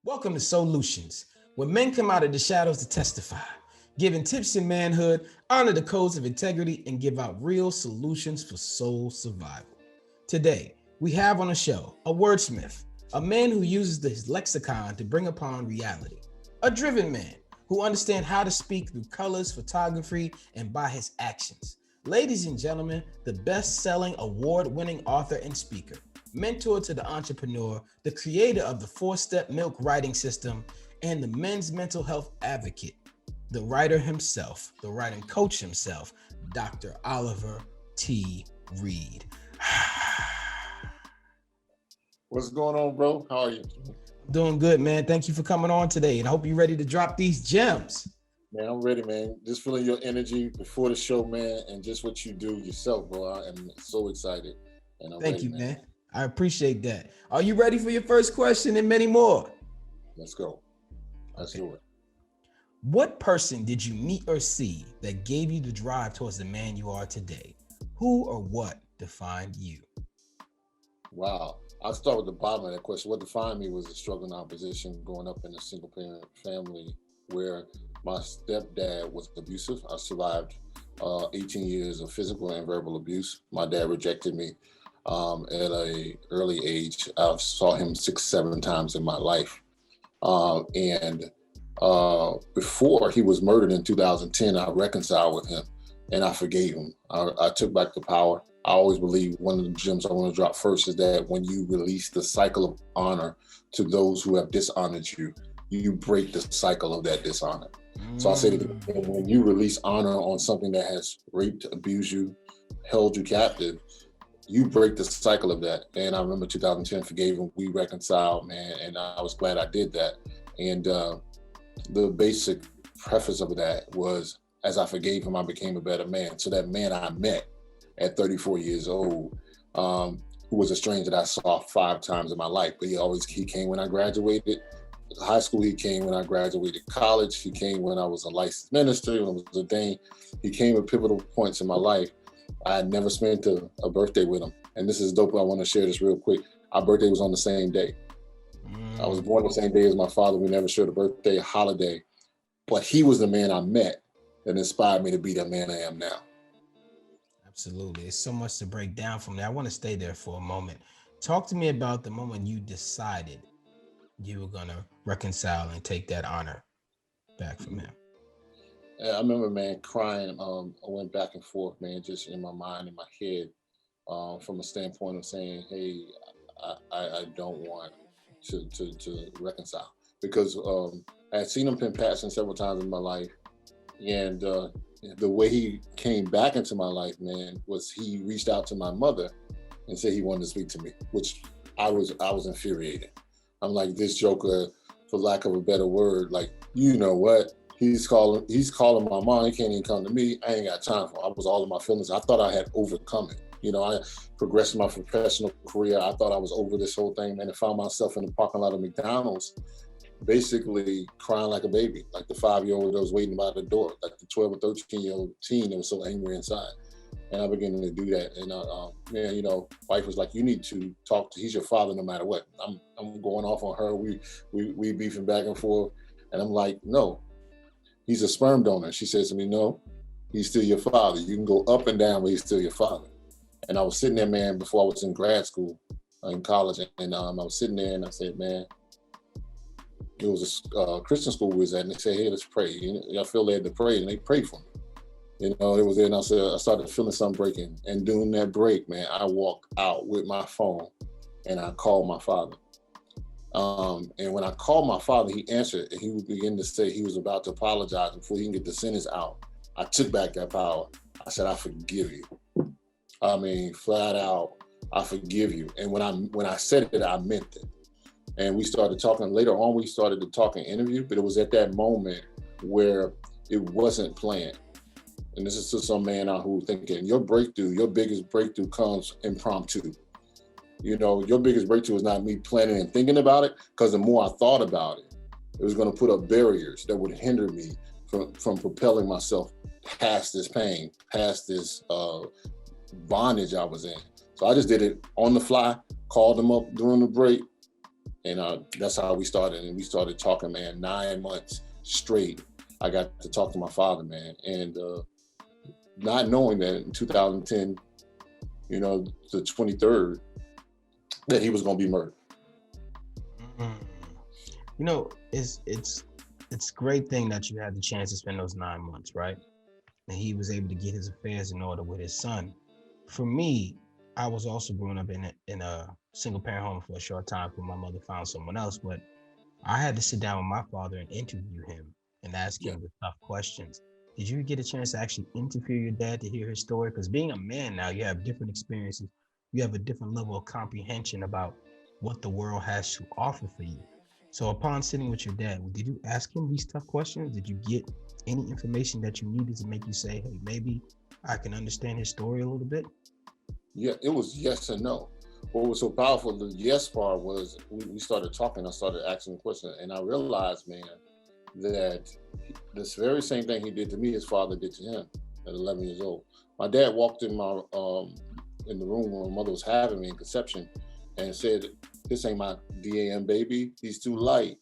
Welcome to SOULutions, where men come out of the shadows to testify, giving tips in manhood, honor the codes of integrity, and give out real solutions for soul survival. Today, we have on the show a wordsmith, a man who uses his lexicon to bring upon reality, a driven man who understands how to speak through colors, photography, and by his actions. Ladies and gentlemen, the best-selling, award-winning author and speaker, mentor to the entrepreneur, the creator of the 4-step milk writing system, and the men's mental health advocate, the writer himself, the writing coach himself, Dr. Oliver T. Reid. What's going on, bro? How are you? Doing good, man. Thank you for coming on today, and I hope you're ready to drop these gems. Man, I'm ready, man. Just feeling your energy before the show, man, and just what you do yourself, bro. I am so excited. And I'm Thank ready, you, man. I appreciate that. Are you ready for your first question and many more? Let's go. Let's do it. What person did you meet or see that gave you the drive towards the man you are today? Who or what defined you? Wow. I'll start with the bottom of that question. What defined me was the struggle in opposition, growing up in a single parent family where my stepdad was abusive. I survived 18 years of physical and verbal abuse. My dad rejected me at an early age. I saw him 6-7 times in my life. Before he was murdered in 2010, I reconciled with him and I forgave him. I took back the power. I always believe one of the gems I want to drop first is that when you release the cycle of honor to those who have dishonored you, you break the cycle of that dishonor. So I say that when you release honor on something that has raped, abused you, held you captive, you break the cycle of that. And I remember 2010, forgave him, we reconciled, man, and I was glad I did that. And the basic preface of that was, as I forgave him, I became a better man. So that man I met at 34 years old, who was a stranger that I saw 5 times in my life, but he came when I graduated high school, he came when I graduated college, he came when I was a licensed minister, when I was ordained. He came at pivotal points in my life. I had never spent a birthday with him. And this is dope, I want to share this real quick. Our birthday was on the same day. I was born the same day as my father. We never shared a birthday, a holiday, but he was the man I met that inspired me to be the man I am now. Absolutely. It's so much to break down from there. I want to stay there for a moment. Talk to me about the moment you decided you were going to reconcile and take that honor back from him. I remember, man, crying. I went back and forth, man, just in my mind, in my head, from a standpoint of saying, hey, I don't want to reconcile, because I had seen him in passing several times in my life. And the way he came back into my life, man, was he reached out to my mother and said he wanted to speak to me, which I was infuriated. I'm like, this joker, for lack of a better word, like, you know what? He's calling my mom. He can't even come to me. I ain't got time for it. I was all in my feelings. I thought I had overcome it. You know, I progressed in my professional career. I thought I was over this whole thing, man, and found myself in the parking lot of McDonald's, basically crying like a baby, like the 5-year-old that was waiting by the door, like the 12 or 13-year-old teen that was so angry inside. And I began to do that. And man, you know, wife was like, you need to talk to, he's your father no matter what. I'm going off on her. We beefing back and forth. And I'm like, no, he's a sperm donor. She says to me, no, he's still your father. You can go up and down, but he's still your father. And I was sitting there, man, before I was in grad school, in college. And I was sitting there and I said, man, it was a Christian school we was at, and they said, hey, let's pray. You know, I feel led to pray, and they prayed for me. You know, it was there, and I started feeling something breaking. And during that break, man, I walked out with my phone, and I called my father. And when I called my father, he answered, and he would begin to say he was about to apologize before he can get the sentence out. I took back that power. I said, I forgive you. I mean, flat out, I forgive you. And when I said it, I meant it. And we started talking. Later on, we started to talk and interview, but it was at that moment where it wasn't planned. And this is to some man out who thinking your biggest breakthrough comes impromptu. You know, your biggest breakthrough is not me planning and thinking about it, because the more I thought about it, it was going to put up barriers that would hinder me from propelling myself past this pain, past this bondage I was in. So I just did it on the fly, called him up during the break, And that's how we started. And we started talking, man, 9 months straight. I got to talk to my father, man. And not knowing that in 2010, you know, the 23rd, that he was going to be murdered. You know, it's a great thing that you had the chance to spend those 9 months, right? And he was able to get his affairs in order with his son. For me, I was also growing up in a single parent home for a short time before my mother found someone else, but I had to sit down with my father and interview him and ask him the tough questions. Did you get a chance to actually interview your dad to hear his story? Because being a man now, you have different experiences. You have a different level of comprehension about what the world has to offer for you. So upon sitting with your dad, did you ask him these tough questions? Did you get any information that you needed to make you say, hey, maybe I can understand his story a little bit? Yeah, it was yes and no. What was so powerful, the yes part was we started talking, I started asking questions, and I realized, man, that this very same thing he did to me, his father did to him at 11 years old. My dad walked in my in the room where my mother was having me in conception and said, this ain't my DAM baby, he's too light.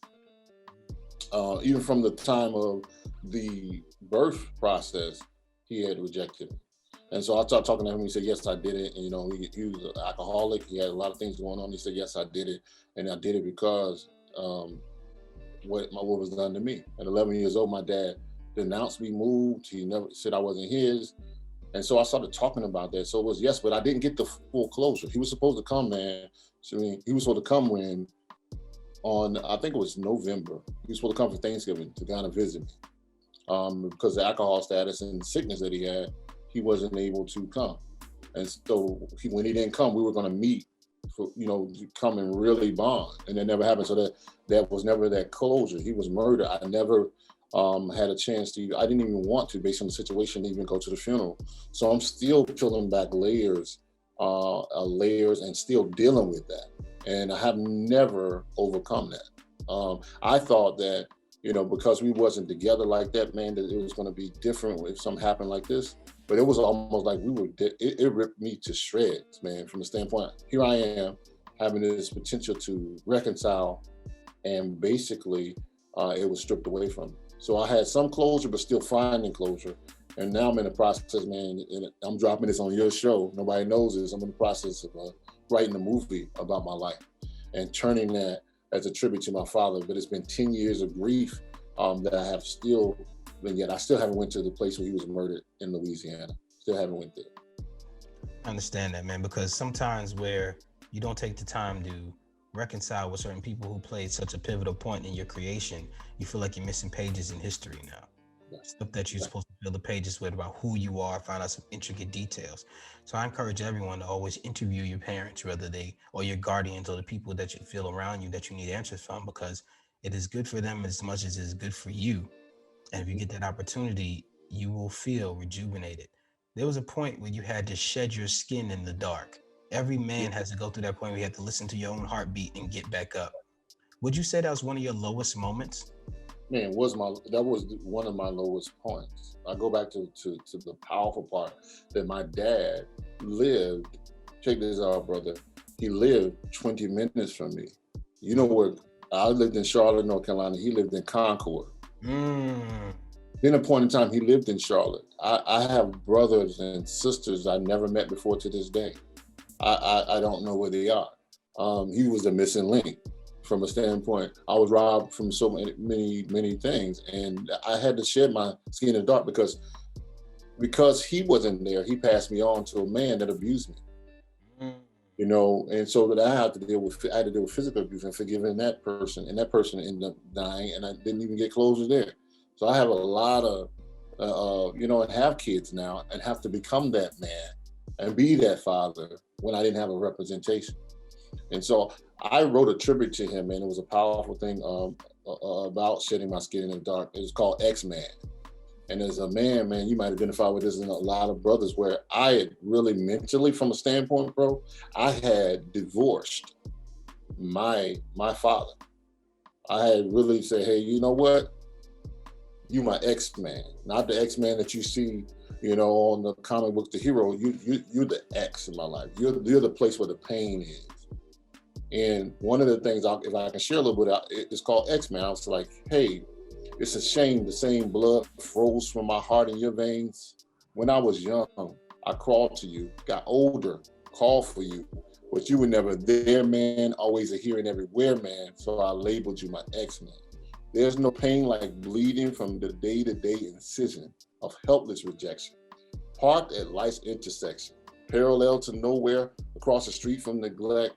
Even from the time of the birth process, he had rejected me. And so I started talking to him. He said, yes, I did it. And, you know, he was an alcoholic. He had a lot of things going on. He said, yes, I did it. And I did it because what was done to me. At 11 years old, my dad denounced me, moved. He never said I wasn't his. And so I started talking about that. So it was yes, but I didn't get the full closure. He was supposed to come, man. So, I mean, he was supposed to come on, I think it was November. He was supposed to come for Thanksgiving to kind of visit me. Because of the alcohol status and sickness that he had, he wasn't able to come. And so when he didn't come, we were going to meet for, you know, come and really bond. And that never happened. So that was never that closure. He was murdered. I never had a chance to, I didn't even want to, based on the situation, to even go to the funeral. So I'm still peeling back layers and still dealing with that. And I have never overcome that. I thought that, you know, because we wasn't together like that, man, that it was going to be different if something happened like this. But it was almost like it ripped me to shreds, man, from the standpoint, here I am having this potential to reconcile, and basically it was stripped away from me. So I had some closure, but still finding closure. And now I'm in the process, man, and I'm dropping this on your show. Nobody knows this. I'm in the process of writing a movie about my life and turning that as a tribute to my father. But it's been 10 years of grief that I have still, but yet I still haven't went to the place where he was murdered in Louisiana. Still haven't went there. I understand that, man, because sometimes where you don't take the time to reconcile with certain people who played such a pivotal point in your creation, you feel like you're missing pages in history now. Stuff that you're supposed to fill the pages with about who you are, find out some intricate details. So I encourage everyone to always interview your parents, whether or your guardians, or the people that you feel around you that you need answers from, because it is good for them as much as it is good for you. And if you get that opportunity, you will feel rejuvenated. There was a point where you had to shed your skin in the dark. Every man has to go through that point where you have to listen to your own heartbeat and get back up. Would you say that was one of your lowest moments? Man, that was one of my lowest points. I go back to the powerful part that my dad lived. Check this out, brother. He lived 20 minutes from me. You know where I lived in Charlotte, North Carolina. He lived in Concord. Been a point in time he lived in Charlotte. I have brothers and sisters I never met before to this day. I don't know where they are. He was a missing link. From a standpoint, I was robbed from so many things, and I had to shed my skin in the dark because he wasn't there. He passed me on to a man that abused me, you know, and so that I had to deal with physical abuse and forgiving that person, and that person ended up dying, and I didn't even get closure there. So I have a lot of, you know, and have kids now, and have to become that man and be that father when I didn't have a representation. And so I wrote a tribute to him, and it was a powerful thing about shedding my skin in the dark. It was called X-Man. And as a man, you might identify with this in a lot of brothers, where I had really mentally, from a standpoint, bro, I had divorced my father. I had really said, hey, you know what? You my X-Man, not the X-Man that you see, you know, on the comic book, the hero. You're the X in my life. You're the place where the pain is. And one of the things, if I can share a little bit, it's called X, man. I was like, hey, it's a shame the same blood froze from my heart in your veins. When I was young, I crawled to you, got older, called for you, but you were never there, man, always a here and everywhere, man. So I labeled you my X, man. There's no pain like bleeding from the day-to-day incision of helpless rejection, parked at life's intersection, parallel to nowhere, across the street from neglect.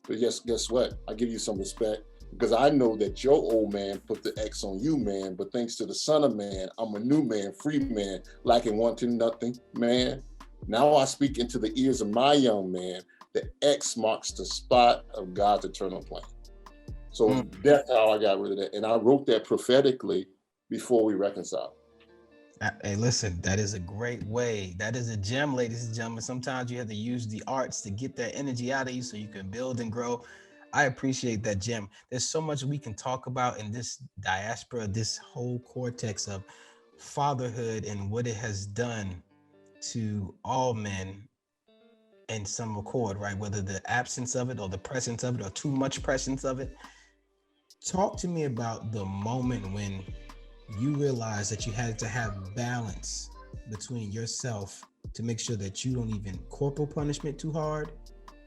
But yes, guess what? I give you some respect because I know that your old man put the X on you, man. But thanks to the Son of Man, I'm a new man, free man, lacking wanting nothing, man. Now I speak into the ears of my young man. The X marks the spot of God's eternal plan. So that's how I got rid of that. And I wrote that prophetically before we reconciled. Hey, listen, that is a great way. That is a gem, ladies and gentlemen. Sometimes you have to use the arts to get that energy out of you so you can build and grow. I appreciate that, gem. There's so much we can talk about in this diaspora, this whole cortex of fatherhood and what it has done to all men in some accord, right? Whether the absence of it or the presence of it or too much presence of it. Talk to me about the moment when you realize that you had to have balance between yourself to make sure that you don't even corporal punishment too hard,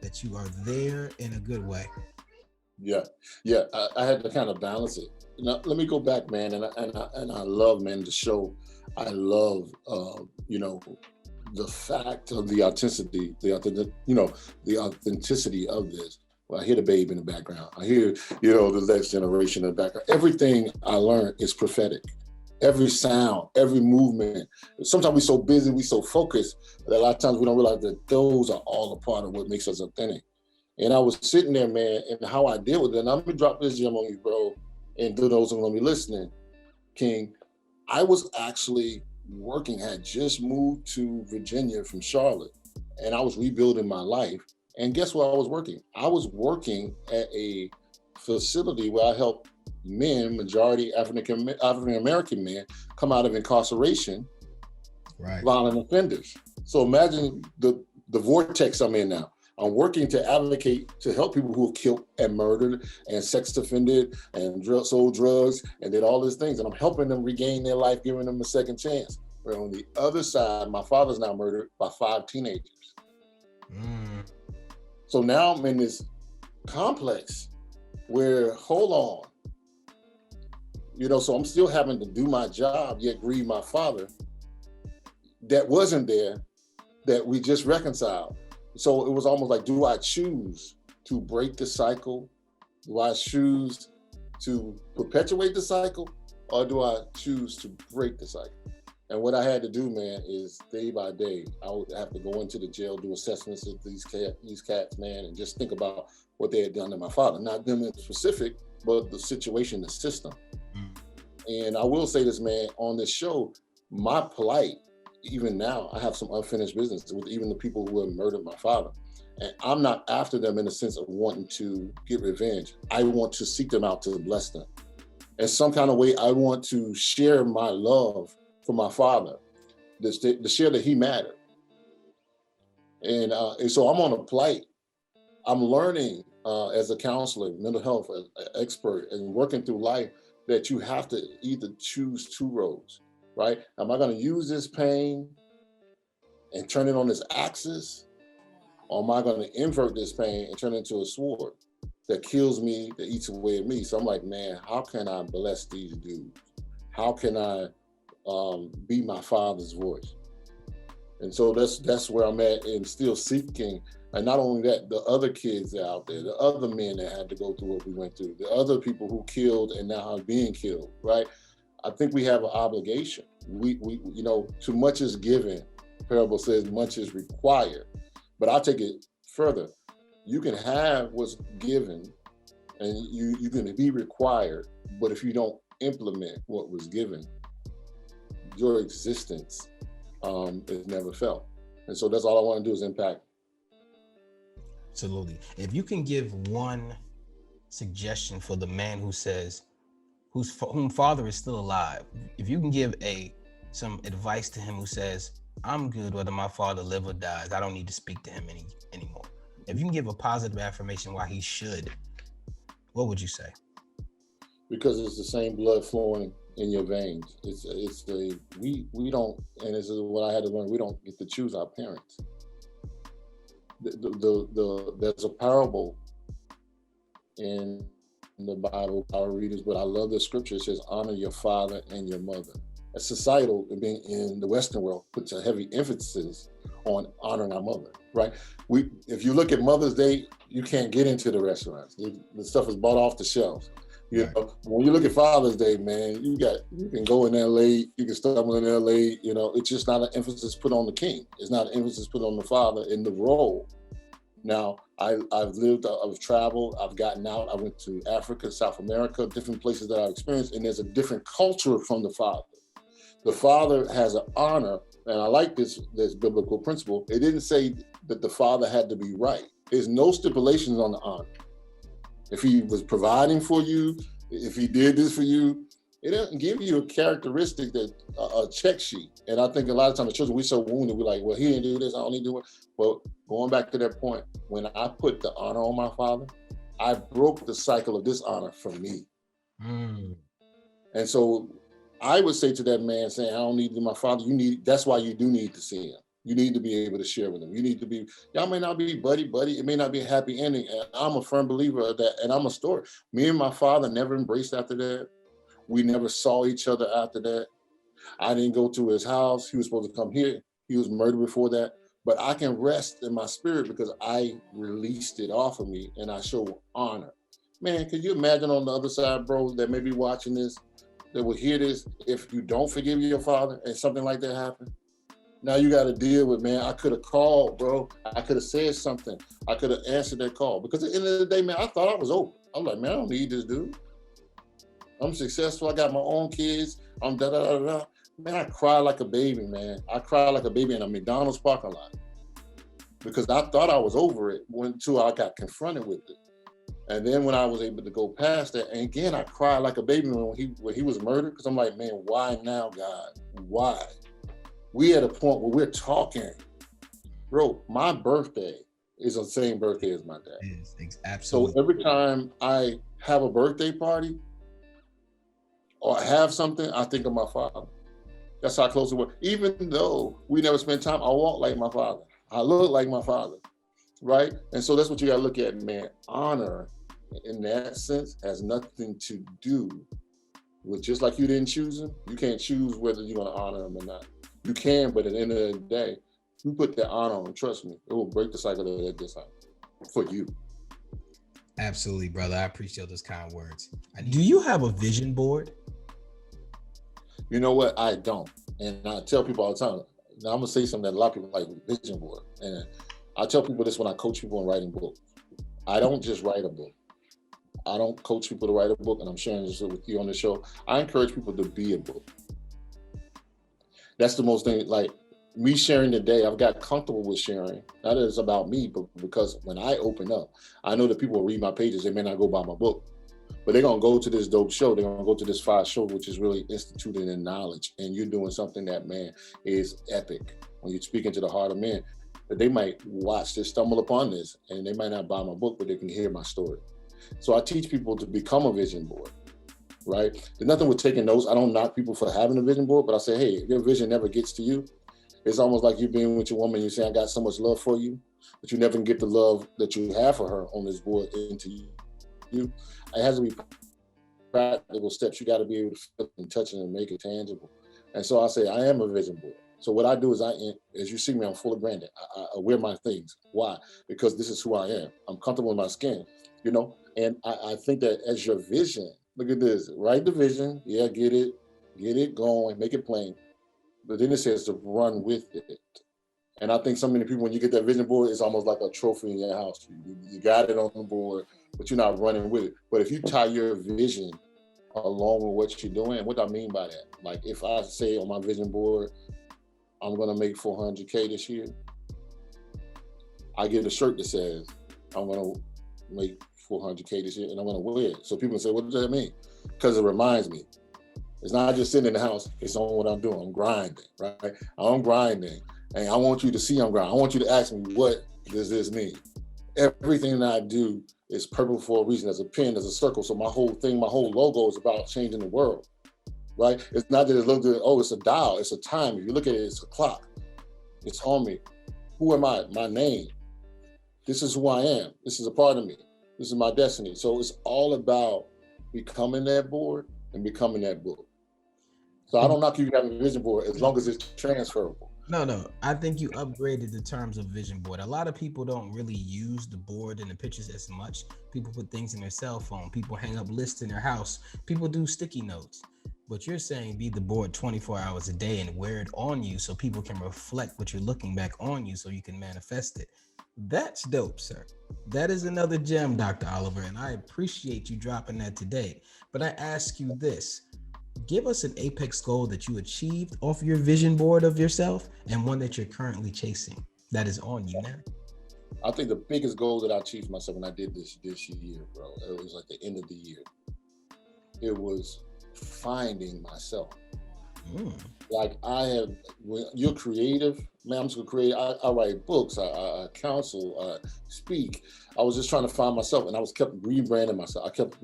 that you are there in a good way. Yeah, I had to kind of balance it. Now, let me go back, man, and I love, man, the show. I love, the fact of the authenticity, the authenticity of this. Well, I hear the babe in the background. I hear, the next generation in the background. Everything I learned is prophetic. Every sound, every movement. Sometimes we're so busy, we're so focused that a lot of times we don't realize that those are all a part of what makes us authentic. And I was sitting there, man, and how I deal with it. And I'm gonna drop this gem on you, bro. And to those who are gonna be listening, King, I was actually working, had just moved to Virginia from Charlotte, and I was rebuilding my life. And guess where I was working? I was working at a facility where I help men, majority African American men, come out of incarceration, right, violent offenders. So imagine the vortex I'm in now. I'm working to advocate to help people who have killed and murdered and sex offended and sold drugs and did all these things. And I'm helping them regain their life, giving them a second chance. But on the other side, my father's now murdered by 5 teenagers. So now I'm in this complex where, hold on, so I'm still having to do my job, yet grieve my father that wasn't there, that we just reconciled. So it was almost like, do I choose to break the cycle? Do I choose to perpetuate the cycle? Or do I choose to break the cycle? And what I had to do, man, is day by day, I would have to go into the jail, do assessments of these cats, man, and just think about what they had done to my father. Not them in specific, but the situation, the system. And I will say this, man, on this show, my plight, even now, I have some unfinished business with even the people who have murdered my father. And I'm not after them in the sense of wanting to get revenge. I want to seek them out to bless them. In some kind of way, I want to share my love for my father, to share that he mattered. And so I'm on a plight. I'm learning as a counselor, mental health expert, and working through life that you have to either choose 2 roads, right? Am I going to use this pain and turn it on this axis? Or am I going to invert this pain and turn it into a sword that kills me, that eats away at me? So I'm like, man, how can I bless these dudes? How can I be my father's voice? And so that's where I'm at, and still seeking. And not only that, the other kids out there, the other men that had to go through what we went through, the other people who killed and now are being killed, right? I think we have an obligation. We too much is given. The parable says much is required. But I'll take it further. You can have what's given and you can be required, but if you don't implement what was given, your existence is never felt. And so that's all I want to do is impact. Absolutely. If you can give one suggestion for the man who says, whom father is still alive, if you can give some advice to him who says, I'm good whether my father live or dies, I don't need to speak to him anymore. If you can give a positive affirmation why he should, what would you say? Because it's the same blood flowing in your veins. We don't, and this is what I had to learn. We don't get to choose our parents. There's a parable in the Bible, our readers, but I love the scripture. It says, honor your father and your mother. A societal, being in the Western world, puts a heavy emphasis on honoring our mother, right? If you look at Mother's Day, you can't get into the restaurants. The stuff is bought off the shelves. You know, when you look at Father's Day, man, you can go in there late, you can stumble in there late. You know, it's just not an emphasis put on the king. It's not an emphasis put on the father in the role. Now, I've lived, I've traveled, I've gotten out. I went to Africa, South America, different places that I've experienced, and there's a different culture from the father. The father has an honor, and I like this biblical principle. It didn't say that the father had to be right. There's no stipulations on the honor. If he was providing for you, if he did this for you, it doesn't give you a characteristic that a check sheet. And I think a lot of times the children, we're so wounded, we're like, well, he didn't do this, I don't need to do it. Well, going back to that point, when I put the honor on my father, I broke the cycle of dishonor for me. And so I would say to that man saying, I don't need to be my father, that's why you do need to see him. You need to be able to share with him. You need to be, y'all may not be buddy. It may not be a happy ending. And I'm a firm believer of that. And I'm a story. Me and my father never embraced after that. We never saw each other after that. I didn't go to his house. He was supposed to come here. He was murdered before that. But I can rest in my spirit because I released it off of me and I show honor. Man, can you imagine on the other side, bro, that may be watching this, that will hear this, if you don't forgive your father and something like that happened? Now you got to deal with, man, I could have called, bro. I could have said something. I could have answered that call. Because at the end of the day, man, I thought I was over. I'm like, man, I don't need this dude. I'm successful. I got my own kids. I'm da-da-da-da. Man, I cry like a baby, man. I cry like a baby in a McDonald's parking lot. Because I thought I was over it until I got confronted with it. And then when I was able to go past that, and again, I cried like a baby when he was murdered. Because I'm like, man, why now, God? Why? We at a point where we're talking. Bro, my birthday is the same birthday as my dad. It is, absolutely. So every time I have a birthday party or I have something, I think of my father. That's how close we were. Even though we never spent time, I walk like my father. I look like my father, right? And so that's what you gotta look at, man. Honor, in that sense, has nothing to do with, just like you didn't choose him, you can't choose whether you're gonna honor him or not. You can, but at the end of the day, you put that honor on, trust me, it will break the cycle of that dishonor for you. Absolutely, brother. I appreciate those kind words. Do you have a vision board? You know what? I don't. And I tell people all the time, now I'm gonna say something that a lot of people like, vision board. And I tell people this when I coach people in writing books. I don't just write a book. I don't coach people to write a book, and I'm sharing this with you on the show. I encourage people to be a book. That's the most thing, like me sharing today, I've got comfortable with sharing. Not that it's about me, but because when I open up, I know that people will read my pages, they may not go buy my book, but they're gonna go to this dope show, they're gonna go to this fire show, which is really instituted in knowledge. And you're doing something that, man, is epic. When you're speaking to the heart of men, that they might watch this, stumble upon this, and they might not buy my book, but they can hear my story. So I teach people to become a vision board. Right? There's nothing with taking notes. I don't knock people for having a vision board, but I say, hey, if your vision never gets to you, it's almost like you being with your woman, you say, I got so much love for you, but you never can get the love that you have for her on this board into you. It has to be practical steps. You got to be able to feel and touch it and make it tangible. And so I say, I am a vision board. So what I do is as you see me, I'm full of branding. I wear my things. Why? Because this is who I am. I'm comfortable in my skin, you know? And I think that as your vision, look at this, write the vision, yeah, get it going, make it plain. But then it says to run with it. And I think so many people, when you get that vision board, it's almost like a trophy in your house. You got it on the board, but you're not running with it. But if you tie your vision along with what you're doing, what I mean by that, like if I say on my vision board, I'm gonna make 400K this year, I get a shirt that says, I'm gonna make 400K this year and I'm gonna wear it. So people say, what does that mean? Because it reminds me. It's not just sitting in the house, it's on what I'm doing. I'm grinding, right? I'm grinding. And I want you to see I'm grinding. I want you to ask me, what does this mean? Everything that I do is purple for a reason. There's a pin, there's a circle. So my whole thing, my whole logo is about changing the world, right? It's not that it looks good, oh, it's a dial, it's a time. If you look at it, it's a clock. It's on me. Who am I? My name. This is who I am. This is a part of me. This is my destiny. So it's all about becoming that board and becoming that book. So I don't knock you having a vision board as long as it's transferable. No. I think you upgraded the terms of vision board. A lot of people don't really use the board and the pictures as much. People put things in their cell phone. People hang up lists in their house. People do sticky notes. But you're saying be the board 24 hours a day and wear it on you so people can reflect what you're looking back on you so you can manifest it. That's dope, sir. That is another gem, Dr. Oliver, and I appreciate you dropping that today. But I ask you this. Give us an apex goal that you achieved off your vision board of yourself and one that you're currently chasing that is on you now. I think the biggest goal that I achieved myself when I did this year, bro, it was like the end of the year. It was finding myself. Like when you're creative, man, I'm just gonna create. I write books, I counsel, I speak. I was just trying to find myself, and I was kept rebranding myself. I kept,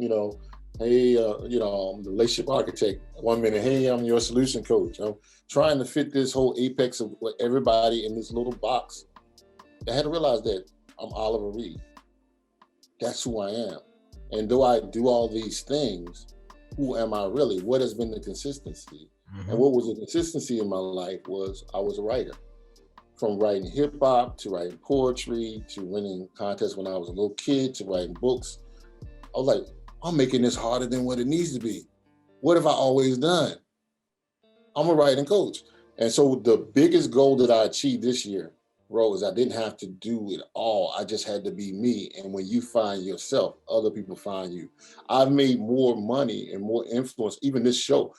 hey, I'm the relationship architect. 1 minute, hey, I'm your solution coach. I'm trying to fit this whole apex of what everybody in this little box. I had to realize that I'm Oliver Reid. That's who I am. And though I do all these things, who am I really? What has been the consistency? And what was the consistency in my life was I was a writer. From writing hip hop to writing poetry to winning contests when I was a little kid to writing books. I was like, I'm making this harder than what it needs to be. What have I always done? I'm a writing coach. And so the biggest goal that I achieved this year, bro, is I didn't have to do it all. I just had to be me. And when you find yourself, other people find you. I've made more money and more influence, even this show,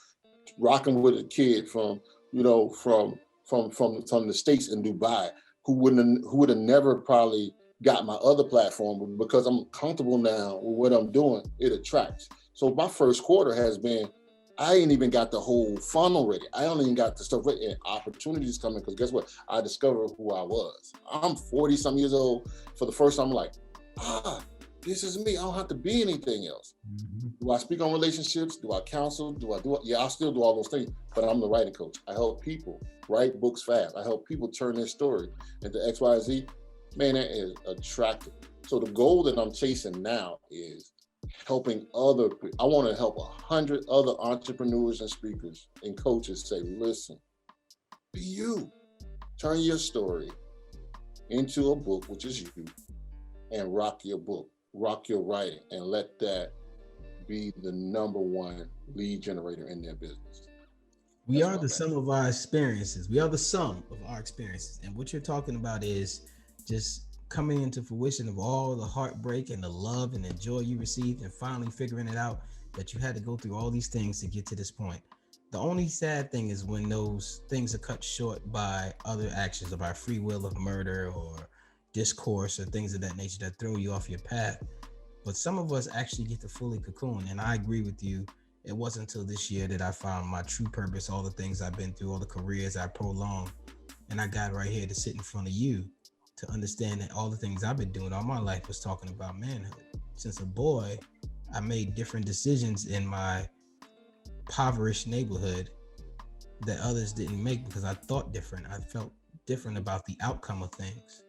rocking with a kid from the States in Dubai who would have never probably got my other platform, but because I'm comfortable now with what I'm doing, it attracts. So my first quarter has been, I ain't even got the whole funnel ready. I only even got the stuff ready and opportunities coming, because guess what? I discovered who I was. I'm 40 some years old. For the first time, I'm like, this is me. I don't have to be anything else. Do I speak on relationships? Do I counsel? Yeah, I'll still do all those things, but I'm the writing coach. I help people write books fast. I help people turn their story into XYZ. Man, that is attractive. So the goal that I'm chasing now is helping other people. I want to help 100 other entrepreneurs and speakers and coaches say, listen, be you. Turn your story into a book, which is you, and rock your book, rock your writing, and let that be the #1 lead generator in their business. We are the sum of our experiences. We are the sum of our experiences. And what you're talking about is just coming into fruition of all the heartbreak and the love and the joy you received, and finally figuring it out that you had to go through all these things to get to this point. The only sad thing is when those things are cut short by other actions, or by free will of murder or discourse or things of that nature that throw you off your path. But some of us actually get to fully cocoon. And I agree with you. It wasn't until this year that I found my true purpose, all the things I've been through, all the careers I prolonged. And I got right here to sit in front of you to understand that all the things I've been doing all my life was talking about manhood. Since a boy, I made different decisions in my impoverished neighborhood that others didn't make because I thought different. I felt different about the outcome of things.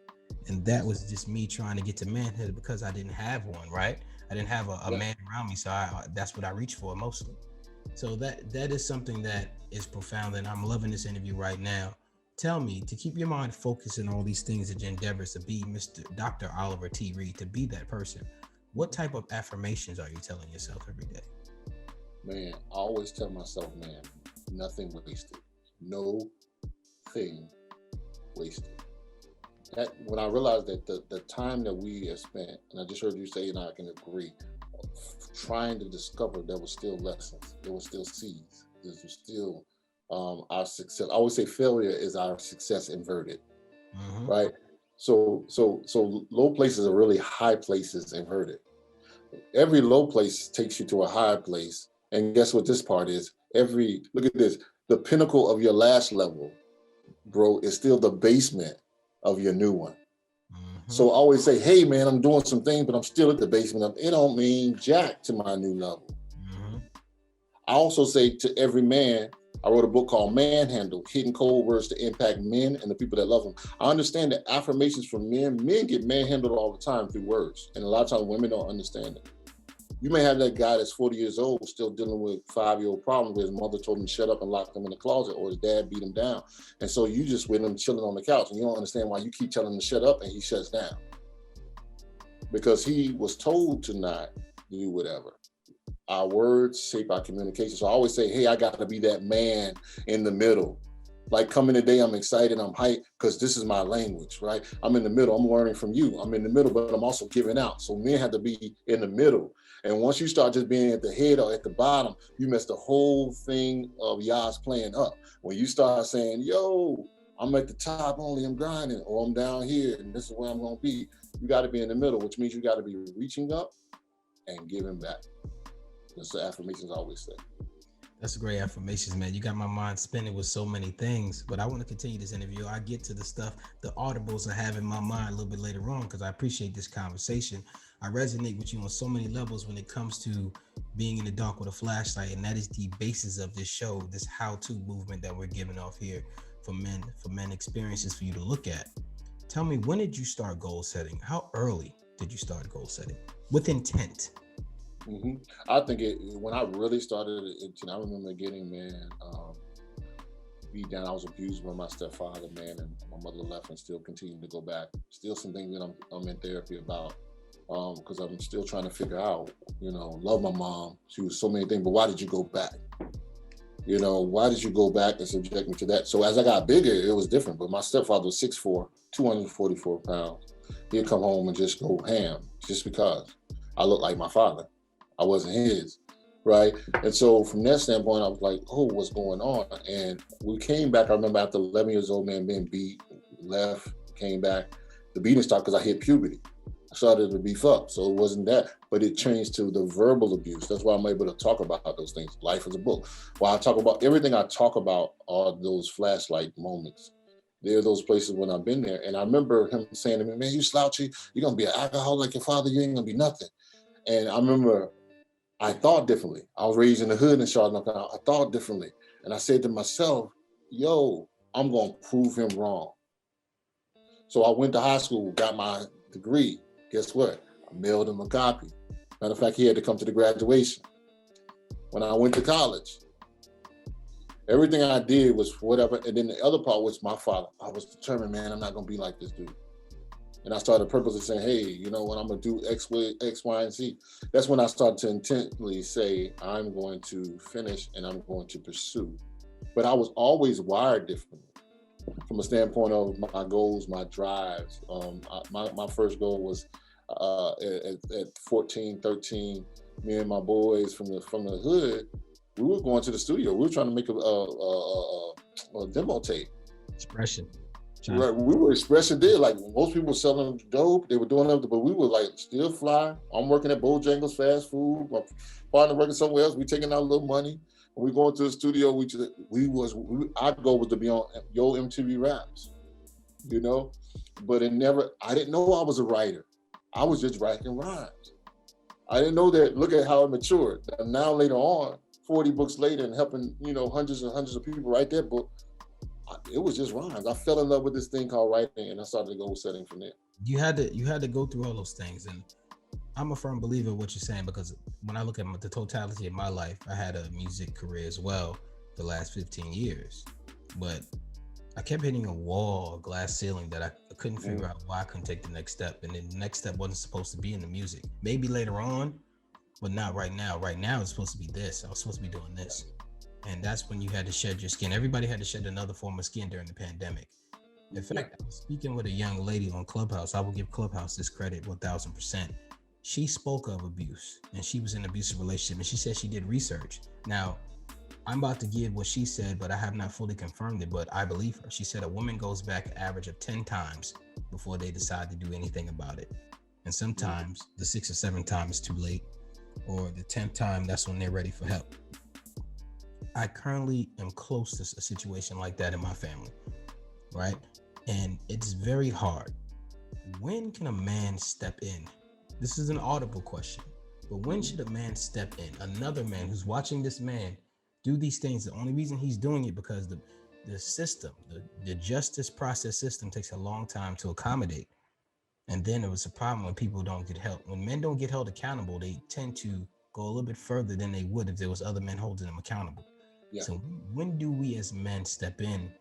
And that was just me trying to get to manhood because I didn't have one, right? I didn't have a man around me. So that's what I reached for mostly. So that is something that is profound. And I'm loving this interview right now. Tell me, to keep your mind focused on all these things that your endeavors to be Mr. Dr. Oliver T. Reid, to be that person, what type of affirmations are you telling yourself every day? Man, I always tell myself, man, nothing wasted. No thing wasted. That when I realized that the time that we have spent, and I just heard you say, and I can agree, trying to discover there was still lessons, there was still seeds, there was still our success. I always say failure is our success inverted, right? So low places are really high places inverted. Every low place takes you to a higher place. And guess what this part is? Look at this, the pinnacle of your last level, bro, is still the basement of your new one. So I always say, hey man, I'm doing some things, but I'm still at the basement. It don't mean jack to my new level. I also say to every man, I wrote a book called Manhandle, Hidden Code Words to Impact Men and the People that love them. I understand that affirmations from men get manhandled all the time through words. And a lot of times women don't understand it. You may have that guy that's 40 years old still dealing with 5-year-old problems where his mother told him to shut up and lock him in the closet, or his dad beat him down. And so you just with him chilling on the couch and you don't understand why you keep telling him to shut up and he shuts down. Because he was told to not do whatever. Our words shape our communication. So I always say, hey, I got to be that man in the middle. Like coming today, I'm excited, I'm hyped, because this is my language, right? I'm in the middle, I'm learning from you. I'm in the middle, but I'm also giving out. So men have to be in the middle. And once you start just being at the head or at the bottom, you mess the whole thing of Yas playing up. When you start saying, yo, I'm at the top only, I'm grinding, or I'm down here, and this is where I'm gonna be. You gotta be in the middle, which means you gotta be reaching up and giving back. That's the affirmations I always say. That's a great affirmations, man. You got my mind spinning with so many things, but I want to continue this interview. I get to the stuff, the audibles I have in my mind a little bit later on, because I appreciate this conversation. I resonate with you on so many levels when it comes to being in the dark with a flashlight, and that is the basis of this show, this how-to movement that we're giving off here for men experiences for you to look at. Tell me, when did you start goal setting? How early did you start goal setting with intent? I think when I really started it, I remember getting, beat down. I was abused by my stepfather, man, and my mother left and still continuing to go back. Still some things that I'm in therapy about, because I'm still trying to figure out, love my mom. She was so many things, but why did you go back? Why did you go back and subject me to that? So as I got bigger, it was different, but my stepfather was 6'4", 244 pounds. He'd come home and just go ham just because I looked like my father. I wasn't his, right? And so from that standpoint, I was like, oh, what's going on? And we came back, I remember after 11 years old, man, being beat, left, came back. The beating started because I hit puberty. I started to beef up, so it wasn't that, but it changed to the verbal abuse. That's why I'm able to talk about those things. Life is a book. While I talk about everything I talk about are those flashlight moments. There are those places when I've been there. And I remember him saying to me, man, you slouchy, you're gonna be an alcoholic like your father, you ain't gonna be nothing. And I remember I thought differently. I was raised in the hood in Charlotte, North Carolina. I thought differently. And I said to myself, yo, I'm going to prove him wrong. So I went to high school, got my degree. Guess what? I mailed him a copy. Matter of fact, he had to come to the graduation. When I went to college, everything I did was whatever. And then the other part was my father. I was determined, man, I'm not going to be like this dude. And I started purposely saying, hey, you know what, I'm going to do X, Y, and Z. That's when I started to intently say, I'm going to finish and I'm going to pursue. But I was always wired differently from a standpoint of my goals, my drives. My first goal was at 14, 13, me and my boys from the hood, we were going to the studio. We were trying to make a demo tape. Expression. Right, we were expressing there. Like most people were selling dope, they were doing it, but we were like still fly. I'm working at Bojangles fast food. My partner working somewhere else. We taking out a little money. When we going to the studio, our goal was to be on Yo MTV Raps, But I didn't know I was a writer. I was just writing rhymes. I didn't know that. Look at how it matured. And now later on, 40 books later, and helping hundreds and hundreds of people write that book. It was just rhymes. I fell in love with this thing called writing, and I started goal setting from there. You had to go through all those things, and I'm a firm believer in what you're saying, because when I look at the totality of my life, I had a music career as well the last 15 years, but I kept hitting a wall, a glass ceiling that I couldn't figure out why I couldn't take the next step, and then the next step wasn't supposed to be in the music. Maybe later on, but not right now. Right now, it's supposed to be this. I was supposed to be doing this. And that's when you had to shed your skin. Everybody had to shed another form of skin during the pandemic. In fact, I was speaking with a young lady on Clubhouse. I will give Clubhouse this credit 1000%. She spoke of abuse, and she was in an abusive relationship, and she said she did research. Now, I'm about to give what she said, but I have not fully confirmed it, but I believe her. She said a woman goes back an average of 10 times before they decide to do anything about it. And sometimes the 6th or 7th time is too late, or the 10th time, that's when they're ready for help. I currently am close to a situation like that in my family, right? And it's very hard when can a man step in? This is an audible question, but when should a man step in? Another man who's watching this man do these things. The only reason he's doing it because the system, the justice process system takes a long time to accommodate. And then it was a problem when people don't get held. When men don't get held accountable, they tend to go a little bit further than they would if there was other men holding them accountable. Yeah. So when do we as men step in,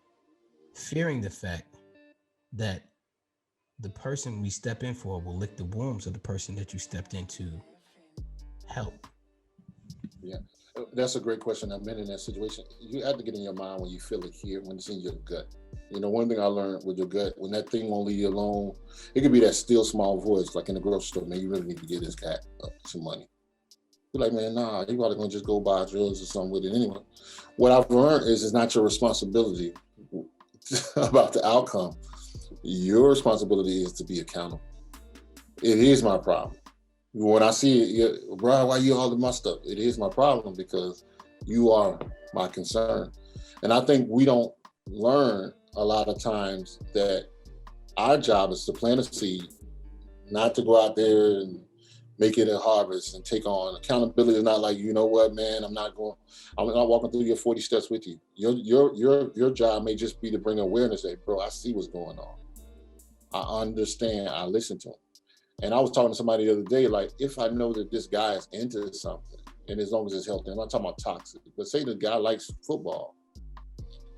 fearing the fact that the person we step in for will lick the wounds of the person that you stepped in to help? Yeah, that's a great question. I've been in that situation. You have to get in your mind when you feel it here, when it's in your gut. You know, one thing I learned with your gut, when that thing won't leave you alone, it could be that still small voice, like in the grocery store, man, you really need to get this guy some money. You're like, man, nah, you probably gonna just go buy drugs or something with it anyway. What I've learned is it's not your responsibility about the outcome. Your responsibility is to be accountable. It is my problem. When I see it, bro, why you all in my stuff? It is my problem because you are my concern. And I think we don't learn a lot of times that our job is to plant a seed, not to go out there and make it a harvest and take on accountability. Is not like, you know what, man, I'm not walking through your 40 steps with you. Your job may just be to bring awareness that, bro, I see what's going on. I understand, I listen to him. And I was talking to somebody the other day, like, if I know that this guy is into something, and as long as it's healthy, I'm not talking about toxic, but say the guy likes football,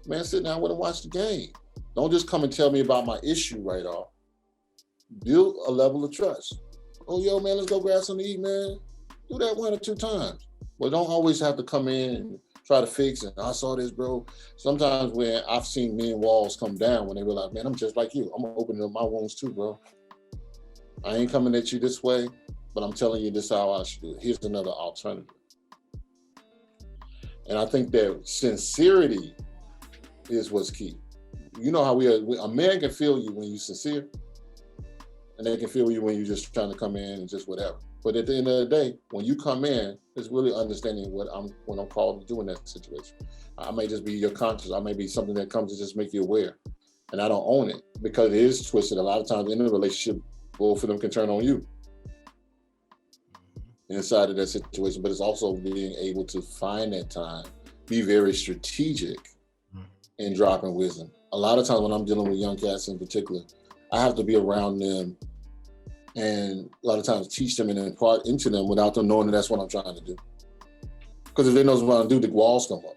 man, sit down with him, watch the game. Don't just come and tell me about my issue right off. Build a level of trust. Oh, yo, man, let's go grab something to eat, man. Do that 1 or 2 times. But don't always have to come in and try to fix it. I saw this, bro. Sometimes when I've seen men walls come down when they realize, man, I'm just like you. I'm opening up my wounds too, bro. I ain't coming at you this way, but I'm telling you this is how I should do it. Here's another alternative. And I think that sincerity is what's key. You know how a man can feel you when you're sincere, and they can feel you when you're just trying to come in and just whatever. But at the end of the day, when you come in, it's really understanding what I'm called to do in that situation. I may just be your conscience. I may be something that comes to just make you aware. And I don't own it because it is twisted. A lot of times in a relationship, both of them can turn on you inside of that situation, but it's also being able to find that time, be very strategic in dropping wisdom. A lot of times when I'm dealing with young cats in particular, I have to be around them and a lot of times teach them and impart into them without them knowing that that's what I'm trying to do. Because if they know what I'm doing, the walls come up.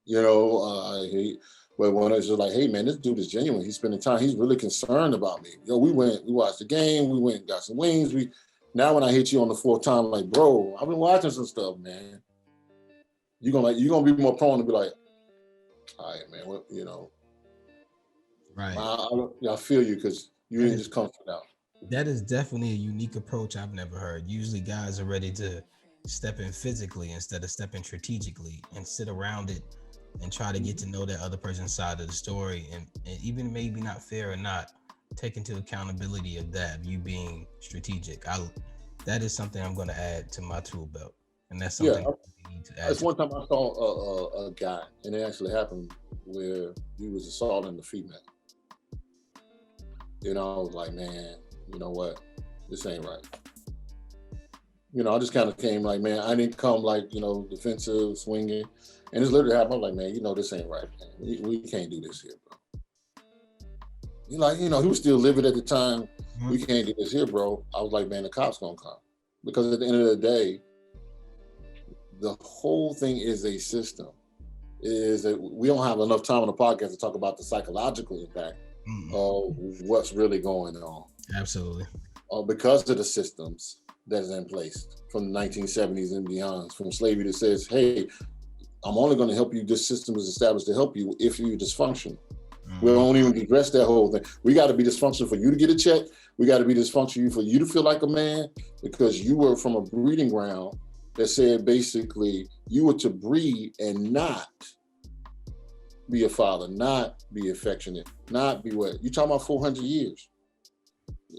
You know, but when it's just like, hey man, this dude is genuine. He's spending time. He's really concerned about me. Yo, we watched the game. We went and got some wings. Now when I hit you on the 4th time, like, bro, I've been watching some stuff, man. You're gonna be more prone to be like, all right, man, what, you know. Right. I feel you because you didn't just come from out. That is definitely a unique approach I've never heard. Usually guys are ready to step in physically instead of stepping strategically and sit around it and try to get to know that other person's side of the story, and even maybe not fair or not, take into accountability of that, you being strategic. That is something I'm going to add to my tool belt, and that's something I need to add. That's one time I saw a guy, and it actually happened where he was assaulting the female. You know, I was like, man, you know what? This ain't right. You know, I just kind of came like, man, I didn't come like, you know, defensive, swinging. And it's literally happened. I'm like, man, you know, this ain't right, man. We can't do this here, bro. He like, you know, he was still living at the time. Mm-hmm. We can't do this here, bro. I was like, man, the cops gonna come. Because at the end of the day, the whole thing is a system. Is that we don't have enough time on the podcast to talk about the psychological impact of what's really going on. Absolutely. Because of the systems that is in place from the 1970s and beyond, from slavery that says, hey, I'm only going to help you. This system is established to help you if you're dysfunctional. We don't even address that whole thing. We got to be dysfunctional for you to get a check. We got to be dysfunctional for you to feel like a man because you were from a breeding ground that said basically you were to breed and not be a father, not be affectionate, not be what? You're talking about 400 years.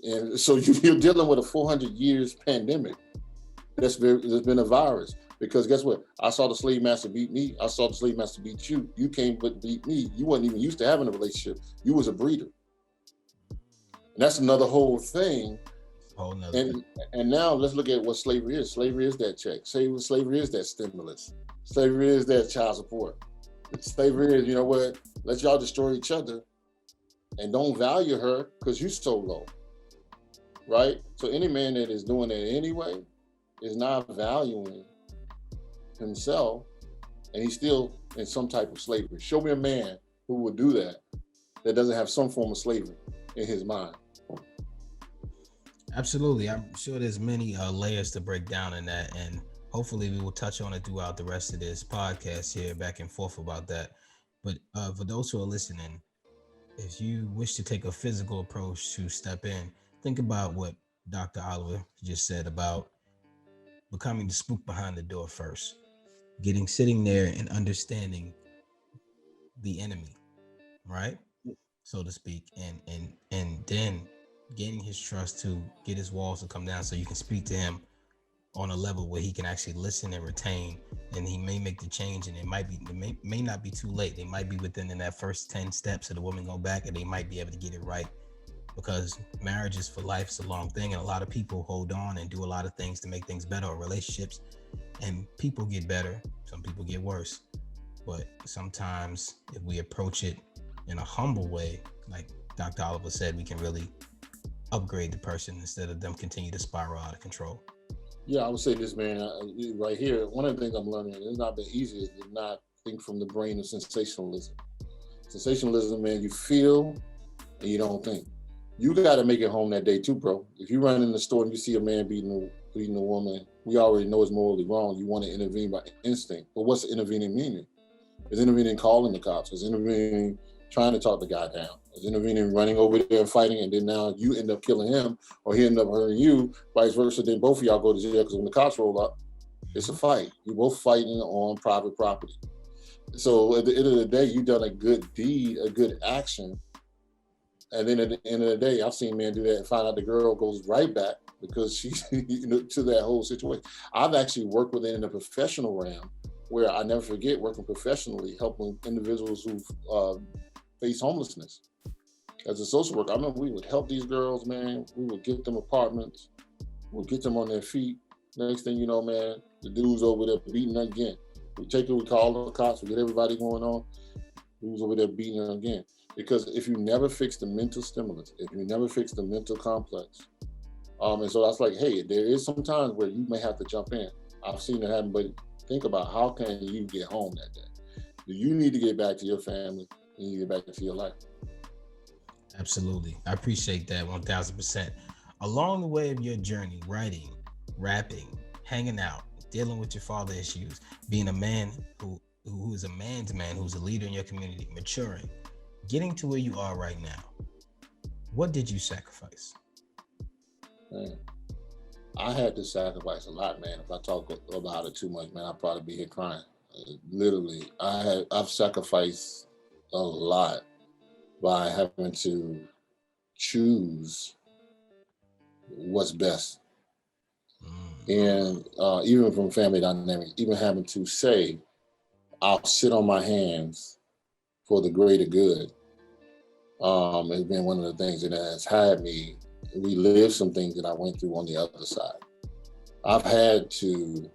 And so you're dealing with a 400 years pandemic there's been a virus. Because guess what? I saw the slave master beat me. I saw the slave master beat you. You came but beat me. You wasn't even used to having a relationship. You was a breeder. And that's another whole thing. Whole nother thing. And now let's look at what slavery is. Slavery is that check. Slavery is that stimulus. Slavery is that child support. Slavery is, you know what, let y'all destroy each other and don't value her because you're so low, right? So any man that is doing that anyway is not valuing himself, and he's still in some type of slavery. Show me a man who would do that doesn't have some form of slavery in his mind. Absolutely. I'm sure there's many layers to break down in that, and hopefully we will touch on it throughout the rest of this podcast here, back and forth about that. But for those who are listening, if you wish to take a physical approach to step in, think about what Dr. Oliver just said about becoming the spook behind the door first, sitting there and understanding the enemy, right, so to speak, and then gaining his trust to get his walls to come down so you can speak to him on a level where he can actually listen and retain, and he may make the change, and it may not be too late. They might be within in that first 10 steps of the woman go back, and they might be able to get it right, because marriage is for life. It's a long thing, and a lot of people hold on and do a lot of things to make things better, or relationships, and people get better, some people get worse. But sometimes if we approach it in a humble way, like Dr. Oliver said, we can really upgrade the person instead of them continue to spiral out of control. Yeah, I would say this, man, right here, one of the things I'm learning, it's not been easy, is to not think from the brain of sensationalism. Sensationalism, man, you feel and you don't think. You got to make it home that day too, bro. If you run in the store and you see a man beating a woman, we already know it's morally wrong. You want to intervene by instinct. But what's intervening meaning? Is intervening calling the cops? Is intervening trying to talk the guy down? Is intervening running over there and fighting, and then now you end up killing him, or he end up hurting you, vice versa, then both of y'all go to jail, because when the cops roll up, it's a fight. You're both fighting on private property. So at the end of the day, you've done a good deed, a good action, and then at the end of the day, I've seen men do that and find out the girl goes right back because she's to that whole situation. I've actually worked with it in the professional realm, where I never forget working professionally, helping individuals who face homelessness. As a social worker, I remember we would help these girls, man. We would get them apartments, we'd get them on their feet. Next thing you know, man, the dude's over there beating them again. We take it, we call the cops, we get everybody going on. Dude's over there beating them again. Because if you never fix the mental stimulus, if you never fix the mental complex, and so that's like, hey, there is some times where you may have to jump in. I've seen it happen, but think about how can you get home that day? Do you need to get back to your family? You need to get back to your life. Absolutely. I appreciate that 1000%. Along the way of your journey, writing, rapping, hanging out, dealing with your father issues, being a man who is a man's man, who's a leader in your community, maturing, getting to where you are right now, what did you sacrifice? Man, I had to sacrifice a lot, man. If I talk about it too much, man, I'd probably be here crying. Literally, I've sacrificed a lot by having to choose what's best. And even from family dynamics, even having to say, I'll sit on my hands for the greater good, has been one of the things that has had me relive some things that I went through on the other side. I've had to,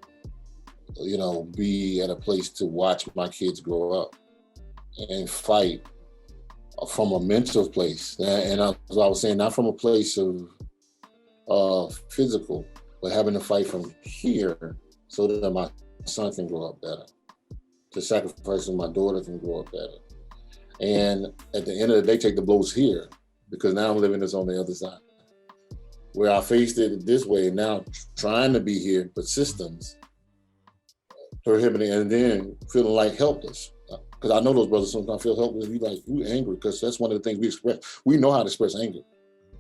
be at a place to watch my kids grow up and fight from a mental place. And as I was saying, not from a place of physical, but having to fight from here so that my son can grow up better, to sacrifice so my daughter can grow up better. And at the end of the day, take the blows here, because now I'm living this on the other side, where I faced it this way, and now trying to be here, but systems prohibiting, and then feeling like helpless. Because I know those brothers sometimes feel helpless. You angry, because that's one of the things we express. We know how to express anger,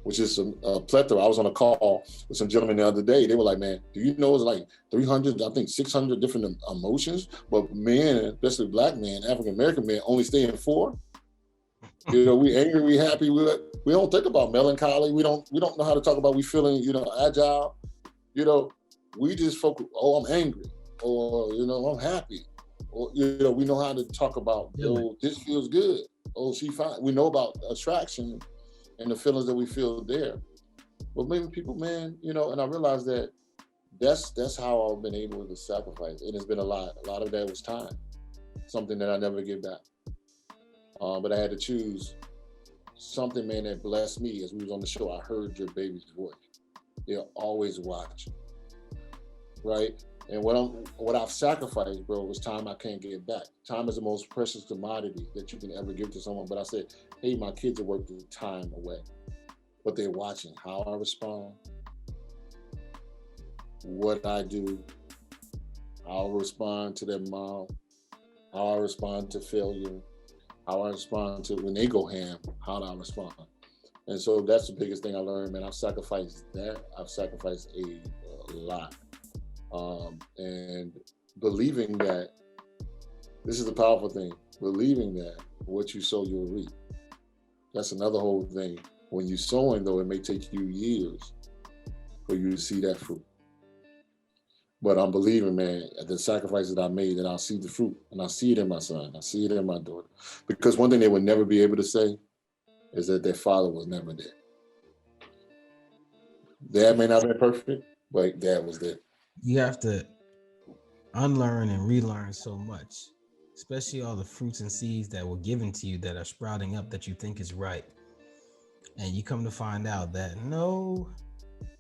which is a plethora. I was on a call with some gentlemen the other day. They were like, man, do you know it's like 300, I think 600 different emotions, but men, especially black men, African-American men, only stay in 4. We angry, we happy. We don't think about melancholy. We don't know how to talk about we feeling, agile. We just focus, I'm angry, or, I'm happy. Or, we know how to talk about, this feels good. Oh, she fine. We know about attraction, and the feelings that we feel there. But maybe people, man, you know, and I realized that that's how I've been able to sacrifice. And it's been a lot. A lot of that was time, something that I never get back. But I had to choose something, man, that blessed me. As we was on the show, I heard your baby's voice. They're always watching, right? And what I've sacrificed, bro, was time I can't get back. Time is the most precious commodity that you can ever give to someone. But I said, hey, my kids are working time away, but they're watching how I respond, what I do, how I respond to their mom, how I respond to failure, how I respond to when they go ham, how do I respond? And so that's the biggest thing I learned, man. I've sacrificed that. I've sacrificed a lot. And believing that, this is the powerful thing, believing that what you sow, you'll reap. That's another whole thing. When you're sowing, though, it may take you years for you to see that fruit. But I'm believing, man, at the sacrifices that I made, that I'll see the fruit. And I see it in my son. I see it in my daughter. Because one thing they would never be able to say is that their father was never there. Dad may not have been perfect, but dad was there. You have to unlearn and relearn so much, especially all the fruits and seeds that were given to you that are sprouting up that you think is right. And you come to find out that no,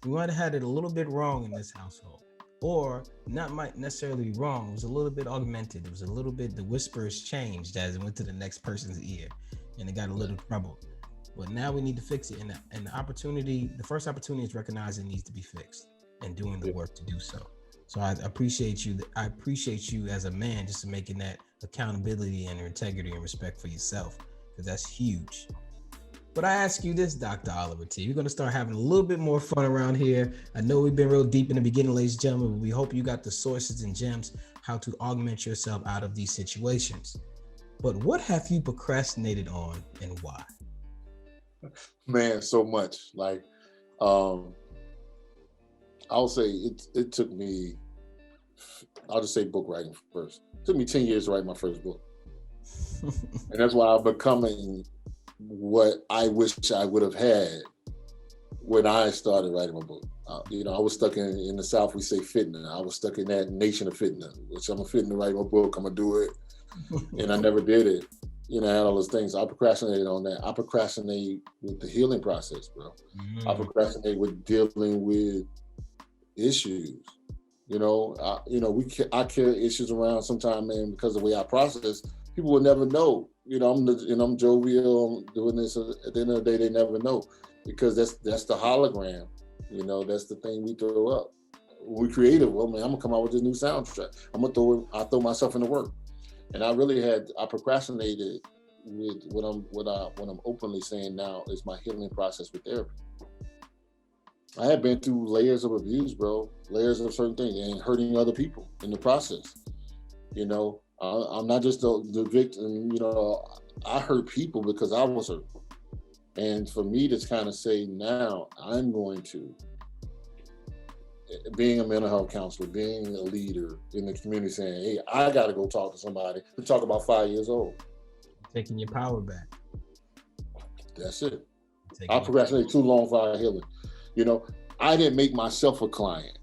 we might have had it a little bit wrong in this household. Or not might necessarily be wrong. It was a little bit augmented. It was a little bit, the whispers changed as it went to the next person's ear and it got a little troubled. But now we need to fix it. And the opportunity, the first opportunity is recognizing it needs to be fixed and doing the work to do so. So I appreciate you. I appreciate you as a man just making that accountability and integrity and respect for yourself, because that's huge. But I ask you this, Dr. Oliver T. We're going to start having a little bit more fun around here. I know we've been real deep in the beginning, ladies and gentlemen, but we hope you got the sources and gems how to augment yourself out of these situations. But what have you procrastinated on and why? Man, so much. Like, I'll say it took me, I'll just say book writing first. It took me 10 years to write my first book. And that's why I'm becoming what I wish I would have had when I started writing my book. You know, I was stuck in the South, we say fitna. I was stuck in that nation of fitna, which I'm a fitna to write my book, I'm gonna do it. And I never did it. You know, I had all those things. I procrastinated on that. I procrastinate with the healing process, bro. I procrastinate with dealing with issues. You know, I carry issues around sometimes, man, because of the way I process. People will never know. You know, I'm jovial, I'm doing this. At the end of the day, they never know, because that's the hologram. You know, that's the thing we throw up. We're creative. Well, man, I'm gonna come out with this new soundtrack. I throw myself into work, and I procrastinated with what I'm openly saying now is my healing process with therapy. I had been through layers of abuse, bro, layers of certain things, and hurting other people in the process. You know, I'm not just the victim. You know, I hurt people because I was hurt. And for me to kind of say now, I'm going to, being a mental health counselor, being a leader in the community, saying, hey, I got to go talk to somebody to talk about 5 years old. Taking your power back. That's it. I procrastinated too long for healing. You know, I didn't make myself a client.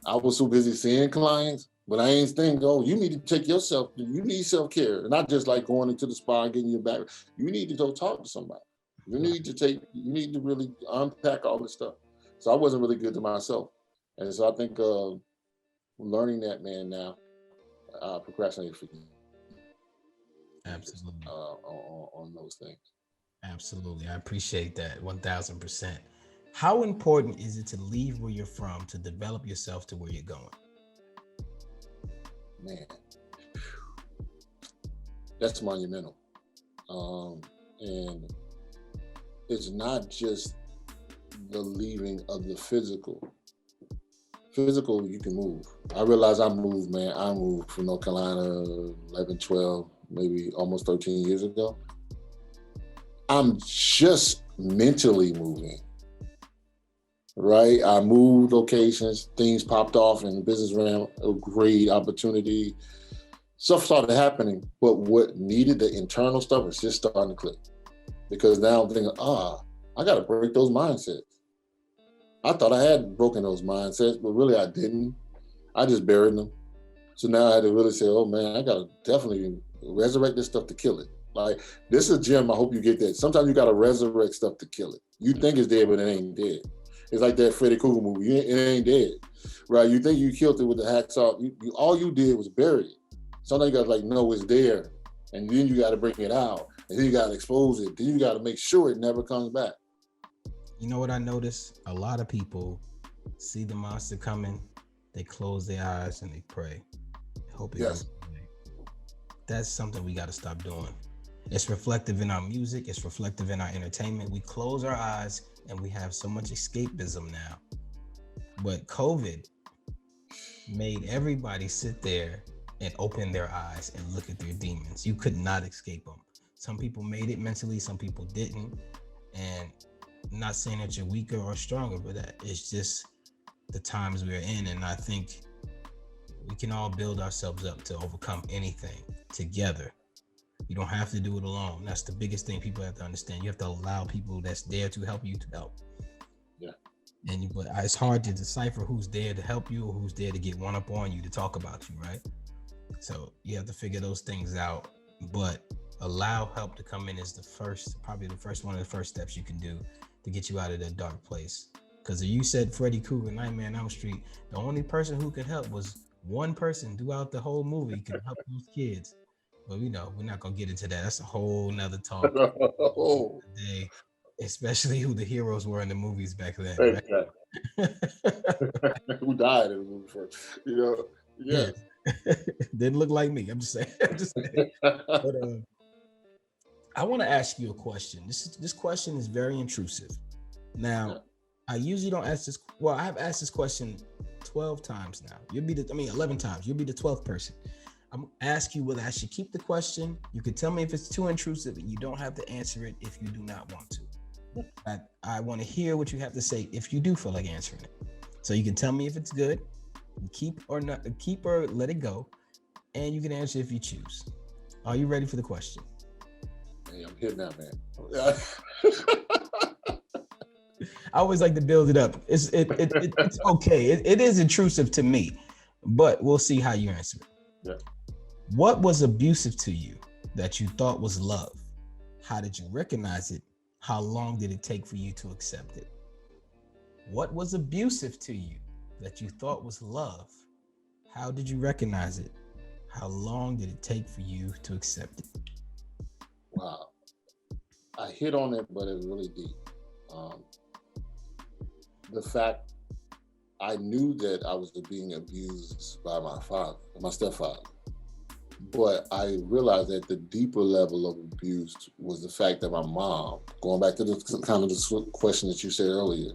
I was so busy seeing clients, but I ain't thinking, oh, you need to take yourself, you need self-care. Not just like going into the spa and getting your back. You need to go talk to somebody. You need to really unpack all this stuff. So I wasn't really good to myself. And so I think learning that, man, now, procrastinating for you. Absolutely. On those things. Absolutely. I appreciate that 1000%. How important is it to leave where you're from to develop yourself to where you're going? Man, that's monumental. And it's not just the leaving of the physical. Physical, you can move. I realize I moved, man. I moved from North Carolina 11, 12, maybe almost 13 years ago. I'm just mentally moving, right? I moved locations, things popped off in the business realm, a great opportunity. Stuff started happening, but what needed, the internal stuff, is just starting to click. Because now I'm thinking, I I got to break those mindsets. I thought I had broken those mindsets, but really I didn't. I just buried them. So now I had to really say, oh man, I got to definitely resurrect this stuff to kill it. Like, this is Jim. I hope you get that. Sometimes you got to resurrect stuff to kill it. You think it's dead, but it ain't dead. It's like that Freddy Krueger movie. It ain't dead, right? You think you killed it with the hacksaw. All you did was bury it. Sometimes you got to like, no, it's there. And then you got to bring it out. And then you got to expose it. Then you got to make sure it never comes back. You know what I noticed? A lot of people see the monster coming. They close their eyes and they pray. Hope it goes away. That's something we got to stop doing. It's reflective in our music. It's reflective in our entertainment. We close our eyes and we have so much escapism now. But COVID made everybody sit there and open their eyes and look at their demons. You could not escape them. Some people made it mentally, some people didn't. And I'm not saying that you're weaker or stronger, but that it's just the times we're in. And I think we can all build ourselves up to overcome anything together. You don't have to do it alone. That's the biggest thing people have to understand. You have to allow people that's there to help you to help. Yeah. But it's hard to decipher who's there to help you or who's there to get one up on you to talk about you, right? So you have to figure those things out. But allow help to come in is probably the first one of the first steps you can do to get you out of that dark place. Because you said Freddy Krueger, Nightmare on Elm Street, the only person who could help was one person throughout the whole movie could help those kids. But we're not gonna get into that. That's a whole nother talk. Today, especially who the heroes were in the movies back then. Right? Who died in the movie first? Yeah. Didn't look like me. I'm just saying. But I want to ask you a question. This question is very intrusive. Now, I usually don't ask this. Well, I have asked this question 12 times now. 11 times. You'll be the 12th person. I'm gonna ask you whether I should keep the question. You can tell me if it's too intrusive, and you don't have to answer it if you do not want to. I want to hear what you have to say if you do feel like answering it. So you can tell me if it's good, keep or let it go, and you can answer if you choose. Are you ready for the question? Hey, I'm here now, man. I always like to build it up. It's okay. It is intrusive to me, but we'll see how you answer it. Yeah. What was abusive to you that you thought was love? How did you recognize it? How long did it take for you to accept it? What was abusive to you that you thought was love? How did you recognize it? How long did it take for you to accept it? Wow. I hit on it, but it's really deep. The fact I knew that I was being abused by my stepfather, but I realized that the deeper level of abuse was the fact that my mom, going back to the question that you said earlier,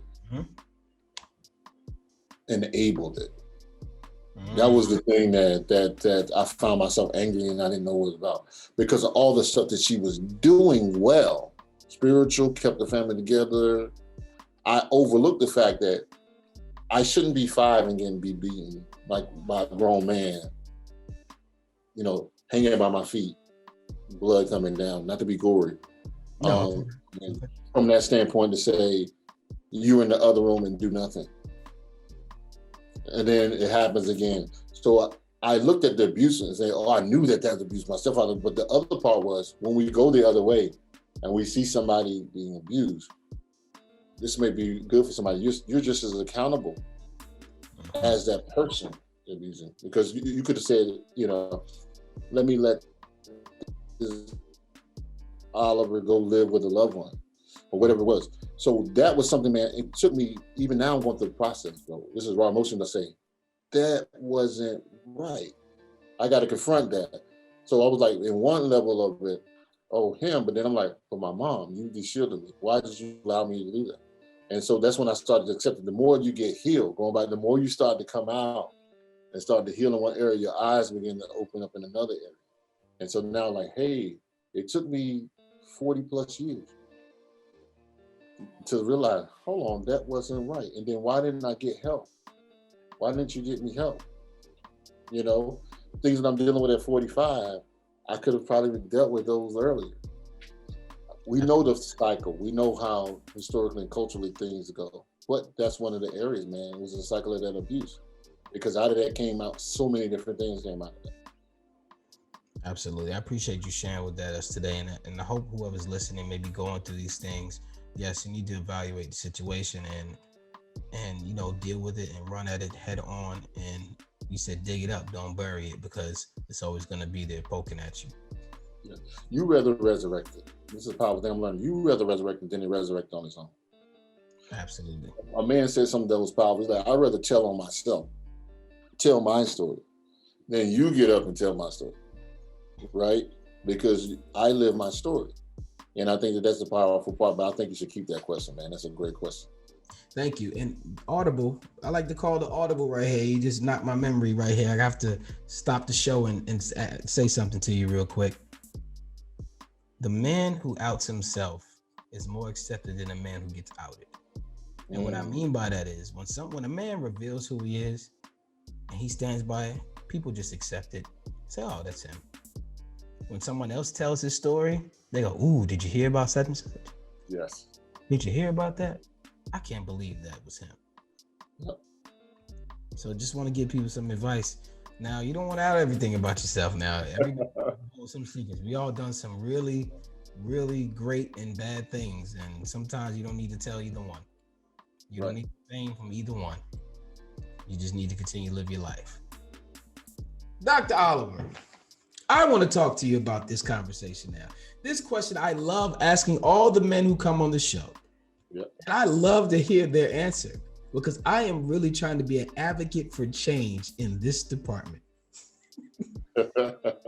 enabled it. That was the thing that I found myself angry and I didn't know what it was about, because of all the stuff that she was doing well, spiritual, kept the family together. I overlooked the fact that I shouldn't be 5 and getting beaten like by a grown man, hanging by my feet, blood coming down, not to be gory. No. From that standpoint, to say you in the other room and do nothing. And then it happens again. So I looked at the abuse and say, I knew that was abuse, my stepfather. But the other part was, when we go the other way and we see somebody being abused, this may be good for somebody. You're just as accountable as that person abusing. Because you could have said, let me let this Oliver go live with a loved one, or whatever it was. So that was something, man, it took me, even now I'm going through the process, bro. This is raw emotion to say, that wasn't right. I got to confront that. So I was like, in one level of it, him, but then I'm like, but my mom, you shielded me. Why did you allow me to do that? And so that's when I started to accept it. The more you get healed, going back, the more you start to come out and start to heal in one area, your eyes begin to open up in another area. And so now, like, hey, it took me 40 plus years to realize, hold on, that wasn't right. And then why didn't I get help? Why didn't you get me help? Things that I'm dealing with at 45, I could have probably dealt with those earlier. We know the cycle. We know how historically and culturally things go. But that's one of the areas, man. It was a cycle of that abuse. Because out of that came out so many different things came out of that. Absolutely. I appreciate you sharing with us today. And I hope whoever's listening may be going through these things. Yes, you need to evaluate the situation and deal with it and run at it head on. And you said dig it up, don't bury it, because it's always going to be there poking at you. Yeah. You rather resurrect it. This is a powerful thing I'm learning. You rather resurrect it than it resurrect on its own. Absolutely. A man said something that was powerful. He's like, I'd rather tell on myself, tell my story, than you get up and tell my story. Right? Because I live my story. And I think that's the powerful part, but I think you should keep that question, man. That's a great question. Thank you. And Audible, I like to call the Audible right here. You just knocked my memory right here. I have to stop the show and say something to you real quick. The man who outs himself is more accepted than a man who gets outed. And what I mean by that is when a man reveals who he is and he stands by it, people just accept it. Say, oh, that's him. When someone else tells his story, they go, ooh, did you hear about such and such? Yes. Did you hear about that? I can't believe that was him. Yep. So just want to give people some advice. Now, you don't want to out everything about yourself now. Everybody knows some secrets. We all done some really, really great and bad things. And sometimes you don't need to tell either one. You don't need fame from either one. You just need to continue to live your life. Dr. Oliver, I want to talk to you about this conversation now. This question I love asking all the men who come on the show. Yep. And I love to hear their answer because I am really trying to be an advocate for change in this department.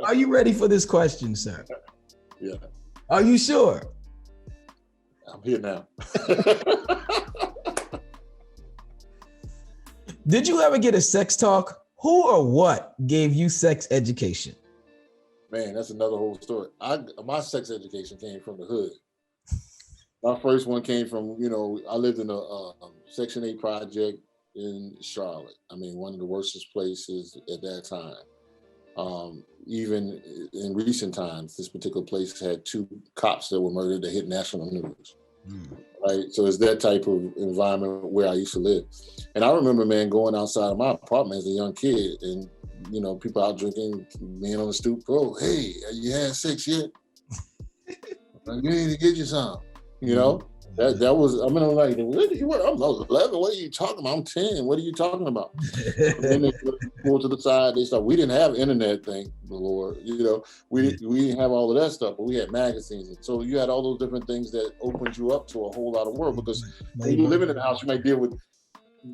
Are you ready for this question, sir? Yeah. Are you sure? I'm here now. Did you ever get a sex talk? Who or what gave you sex education? Man, that's another whole story. My sex education came from the hood. My first one came from, I lived in a Section 8 project in Charlotte. I mean, one of the worstest places at that time. Even in recent times, this particular place had 2 cops that were murdered that hit national news. Right? So it's that type of environment where I used to live. And I remember, man, going outside of my apartment as a young kid and, people out drinking, being on the stoop, oh, hey, you had sex yet? You need to get you some. That was, I'm like, where do you work? I'm 11. What are you talking about? I'm 10. What are you talking about? And then they pull to the side. They start. We didn't have internet thing, the Lord. We didn't have all of that stuff, but we had magazines. And so you had all those different things that opened you up to a whole lot of world. Because when you live in a house, you might deal with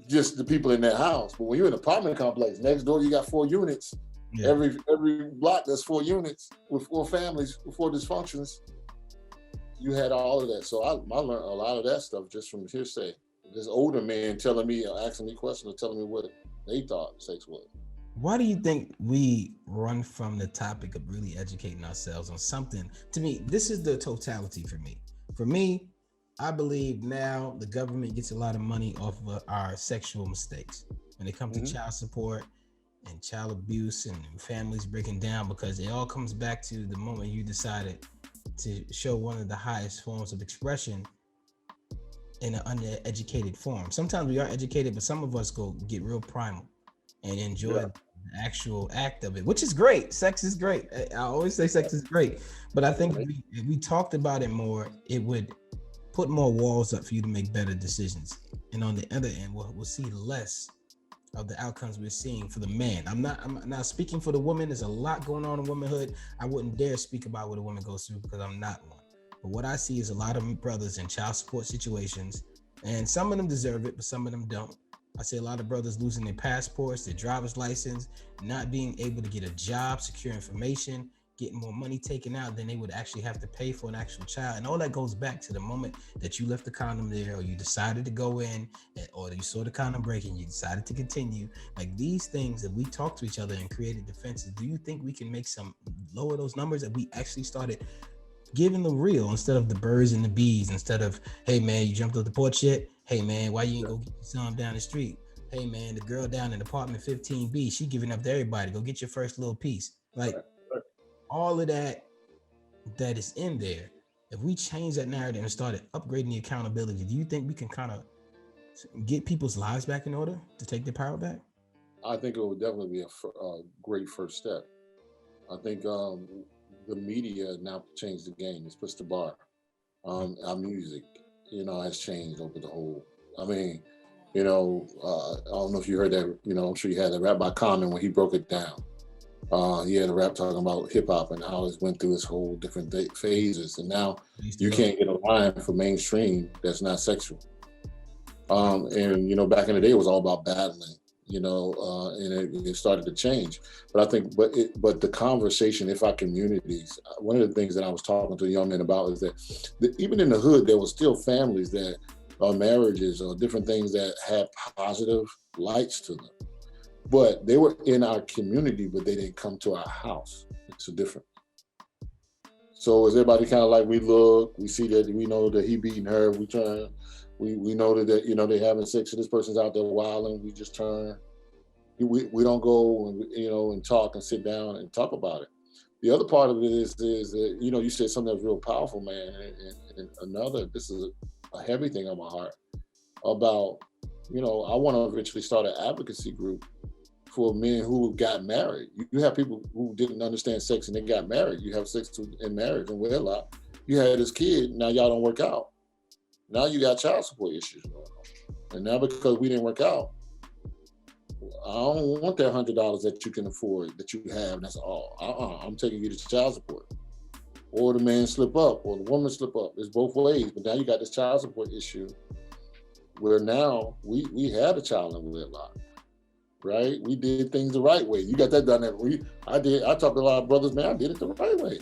just the people in that house. But when you're in an apartment complex, next door you got 4 units. Yeah. Every block there's 4 units with 4 families, with 4 dysfunctions. You had all of that. So I learned a lot of that stuff just from hearsay. This older man telling me, asking me questions, or telling me what they thought sex was. Why do you think we run from the topic of really educating ourselves on something? To me, this is the totality for me. For me, I believe now the government gets a lot of money off of our sexual mistakes when it comes to child support and child abuse and families breaking down, because it all comes back to the moment you decided to show one of the highest forms of expression in an uneducated form. Sometimes we are educated, but some of us go get real primal and enjoy the actual act of it, which is great. Sex is great. I always say sex is great, but I think if we talked about it more, it would put more walls up for you to make better decisions. And on the other end, we'll see less of the outcomes we're seeing for the man. I'm not speaking for the woman. There's a lot going on in womanhood. I wouldn't dare speak about what a woman goes through because I'm not one. But what I see is a lot of brothers in child support situations, and some of them deserve it, but some of them don't. I see a lot of brothers losing their passports, their driver's license, not being able to get a job, secure information, getting more money taken out than they would actually have to pay for an actual child. And all that goes back to the moment that you left the condom there, or you decided to go in, or you saw the condom break and you decided to continue. Like these things that we talk to each other and created defenses. Do you think we can make some lower those numbers that we actually started giving the real instead of the birds and the bees, instead of, hey man, you jumped off the porch yet? Hey man, why you ain't go get some down the street? Hey man, the girl down in apartment 15B, she giving up to everybody. Go get your first little piece. Like all of that is in there if we change that narrative and started upgrading the accountability, do you think we can kind of get people's lives back in order to take their power back? I think it would definitely be a great first step. I think the media now changed the game. It's pushed the bar. Our music, has changed over the whole. I mean, I don't know if you heard that. I'm sure you had that rap by Common when he broke it down. He had a rap talking about hip hop and how it went through its whole different phases, and now you can't get a line for mainstream that's not sexual. And back in the day, it was all about battling. And it started to change. But I think, but the conversation, if our communities, one of the things that I was talking to young men about is that even in the hood, there was still families that or marriages or different things that had positive lights to them. But they were in our community, but they didn't come to our house. It's a different. So is everybody kind of like, we look, we see that, we know that he beating her, we turn, we know that they having sex, and this person's out there wilding, we just turn. We don't go and and talk and sit down and talk about it. The other part of it is that you said something that's real powerful, man. And another, this is a heavy thing on my heart about I want to eventually start an advocacy group for men who got married. You have people who didn't understand sex and they got married. You have sex in marriage and wedlock. You had this kid, now y'all don't work out. Now you got child support issues going on. And now because we didn't work out, I don't want that $100 that you can afford, that you have, and that's all. I'm taking you to child support. Or the man slip up, or the woman slip up. It's both ways, but now you got this child support issue where now we had a child in wedlock, right? We did things the right way. You got that done. I talked to a lot of brothers, man, I did it the right way.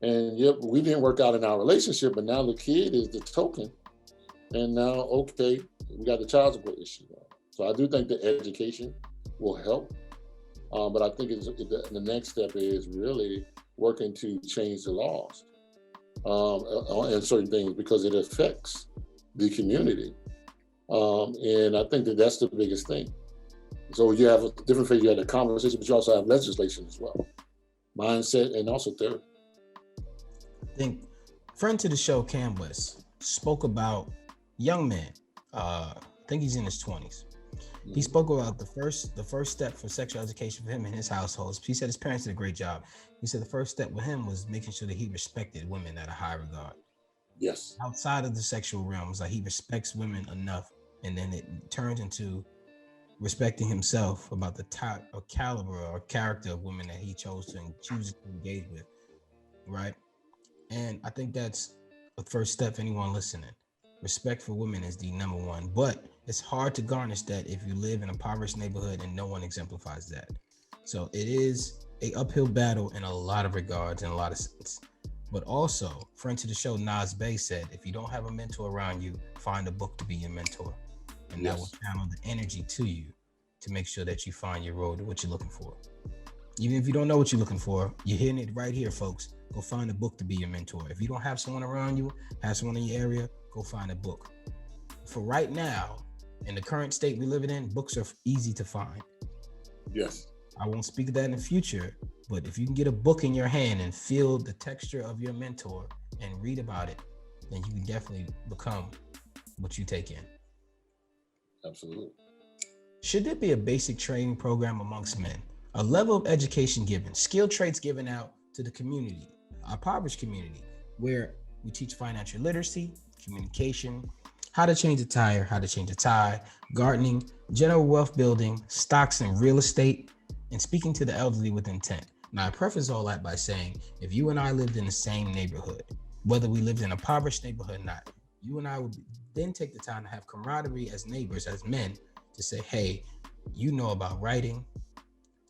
And yep, we didn't work out in our relationship, but now the kid is the token. And now, okay, we got the child support issue. So I do think the education will help. But I think the next step is really working to change the laws and certain things because it affects the community. And I think that's the biggest thing. So you have a different phase, you have the conversation, but you also have legislation as well. Mindset and also therapy. I think friend to the show, Cam West, spoke about young men. I think he's in his 20s. He spoke about the first step for sexual education for him in his household. He said his parents did a great job. He said the first step with him was making sure that he respected women at a high regard. Yes. Outside of the sexual realms, like he respects women enough, and then it turns into respecting himself about the type or caliber or character of women that he chose to and chooses to engage with, right? And I think that's the first step for anyone listening. Respect for women is the number one, but it's hard to garnish that if you live in a impoverished neighborhood and no one exemplifies that. So it is a uphill battle in a lot of regards, in a lot of sense. But also, friend to the show, Nas Bey said, if you don't have a mentor around you, find a book to be your mentor. And that will channel the energy to you to make sure that you find your road to what you're looking for. Even if you don't know what you're looking for, you're hearing it right here, folks. Go find a book to be your mentor. If you don't have someone around you, have someone in your area, go find a book. For right now, in the current state we live in, books are easy to find. Yes. I won't speak of that in the future, but if you can get a book in your hand and feel the texture of your mentor and read about it, then you can definitely become what you take in. Absolutely. Should there be a basic training program amongst men? A level of education given, skill traits given out to the community, our impoverished community, where we teach financial literacy, communication, how to change a tire, how to change a tie, gardening, general wealth building, stocks and real estate, and speaking to the elderly with intent. Now, I preface all that by saying, if you and I lived in the same neighborhood, whether we lived in a impoverished neighborhood or not, you and I would then take the time to have camaraderie as neighbors, as men, to say, hey, you know about writing.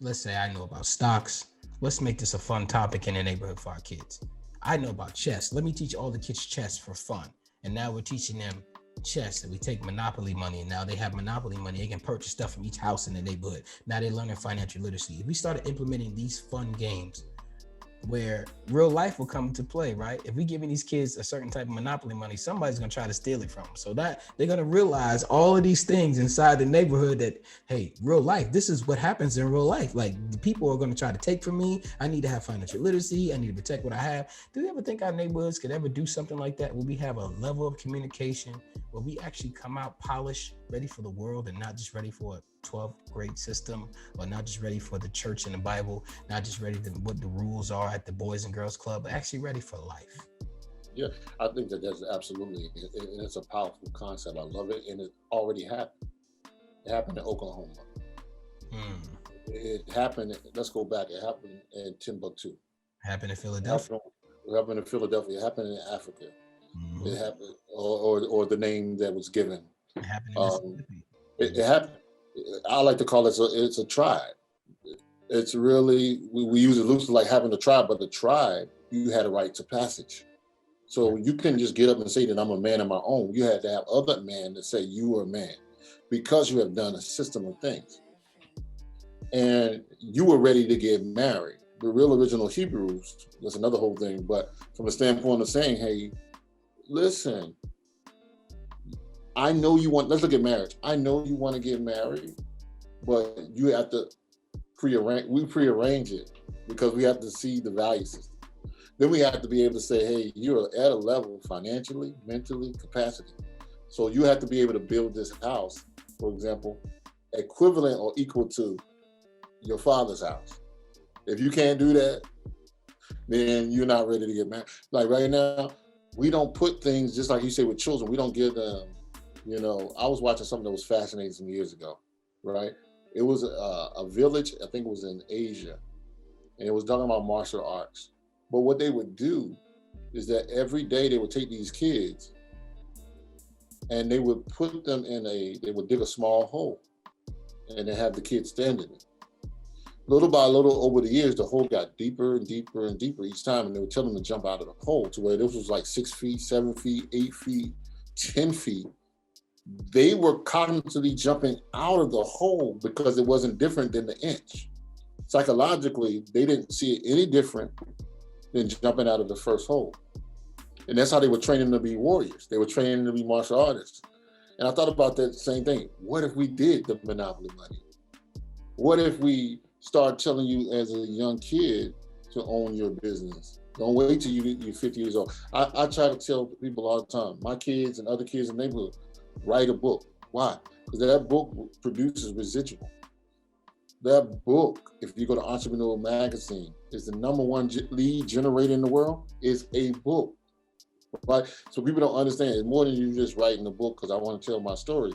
Let's say I know about stocks. Let's make this a fun topic in the neighborhood for our kids. I know about chess. Let me teach all the kids chess for fun. And now we're teaching them chess, and we take Monopoly money, and now they have Monopoly money. They can purchase stuff from each house in the neighborhood. Now they're learning financial literacy. If we started implementing these fun games where real life will come into play, right? If we giving these kids a certain type of monopoly money, somebody's gonna try to steal it from them. So that they're gonna realize all of these things inside the neighborhood that, hey, real life, this is what happens in real life. Like the people are gonna try to take from me. I need to have financial literacy. I need to protect what I have. Do you ever think our neighborhoods could ever do something like that? Where we have a level of communication where we actually come out polished, ready for the world, and not just ready for a 12th grade system, or not just ready for the church and the Bible, not just ready to what the rules are at the Boys and Girls Club, but actually ready for life. Yeah, I think that that's absolutely, and it's a powerful concept. I love it, and it already happened. It happened in Oklahoma. It happened. Let's go back. It happened in Timbuktu. Happened in It Philadelphia. happened in Philadelphia. It happened in Africa. Mhm. It happened, or the name that was given. It happened in Um, Mississippi. it happened. I like to call it. It's a tribe. It's really we use it loosely like having a tribe, but the tribe you had a right to passage. So you couldn't just get up and say that I'm a man of my own. You had to have other men that say you were a man because you have done a system of things. And you were ready to get married. The real original Hebrews, that's another whole thing, but from a standpoint of saying, hey, listen, I know you want, let's look at marriage. I know you want to get married, but you have to prearrange it because we have to see the value system. Then we have to be able to say, hey, you're at a level financially, mentally, capacity. So you have to be able to build this house, for example, equivalent or equal to your father's house. If you can't do that, then you're not ready to get married. Like right now, we don't put things, just like you say with children, we don't give them, I was watching something that was fascinating some years ago, right? It was a village, I think it was in Asia, and it was talking about martial arts. But what they would do is that every day they would take these kids and they would put them they would dig a small hole and they have the kids stand in it. Little by little over the years, the hole got deeper and deeper and deeper each time. And they would tell them to jump out of the hole to where this was like 6 feet, 7 feet, 8 feet, 10 feet. They were cognitively jumping out of the hole because it wasn't different than the inch. Psychologically, they didn't see it any different than jumping out of the first hole. And that's how they were training to be warriors. They were training to be martial artists. And I thought about that same thing. What if we did the monopoly money? What if we start telling you as a young kid to own your business? Don't wait till you're 50 years old. I try to tell people all the time, my kids and other kids in the neighborhood, write a book. Why? Because that book produces residual. That book, if you go to Entrepreneur Magazine, is the number one lead generator in the world, is a book. Right? So people don't understand, it's more than you just writing a book because I want to tell my story.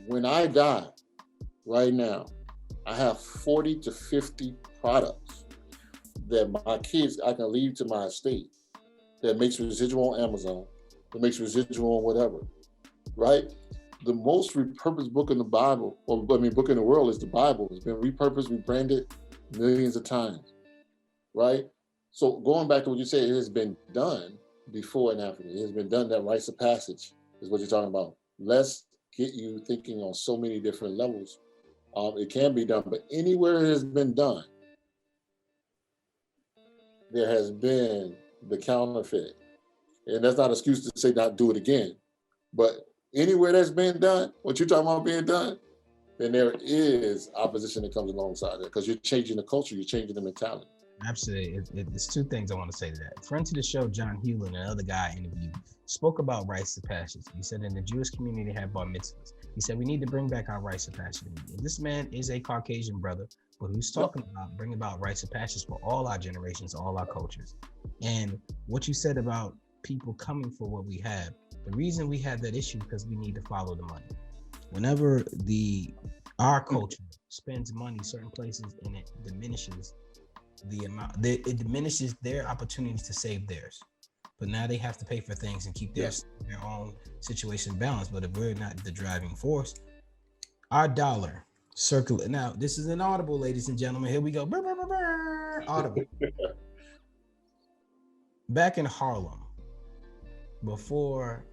When I die, right now, I have 40 to 50 products that my kids, I can leave to my estate that makes residual on Amazon, that makes residual on whatever, right? The most repurposed book in the Bible, book in the world is the Bible. It's been repurposed, rebranded millions of times, right? So going back to what you said, it has been done before in Africa. It has been done, that rites of passage is what you're talking about. Let's get you thinking on so many different levels. It can be done, but anywhere it has been done, there has been the counterfeit. And that's not an excuse to say not do it again. But anywhere that's been done, what you're talking about being done, then there is opposition that comes alongside it because you're changing the culture, you're changing the mentality. Absolutely. There's two things I want to say to that. A friend to the show, John Hewlin, another guy I interviewed, spoke about rites of passage. He said in the Jewish community they have bar mitzvahs. He said we need to bring back our rites of passage. And this man is a Caucasian brother, but who's talking about bringing about rites of passage for all our generations, all our cultures. And what you said about people coming for what we have, the reason we have that issue because we need to follow the money. Whenever our culture spends money certain places and it diminishes the amount, it diminishes their opportunities to save theirs. But now they have to pay for things and keep their own situation balanced. But if we're not the driving force, our dollar circle. Now this is an audible, ladies and gentlemen. Here we go. Brr, brr, brr, brr. Audible. Back in Harlem, before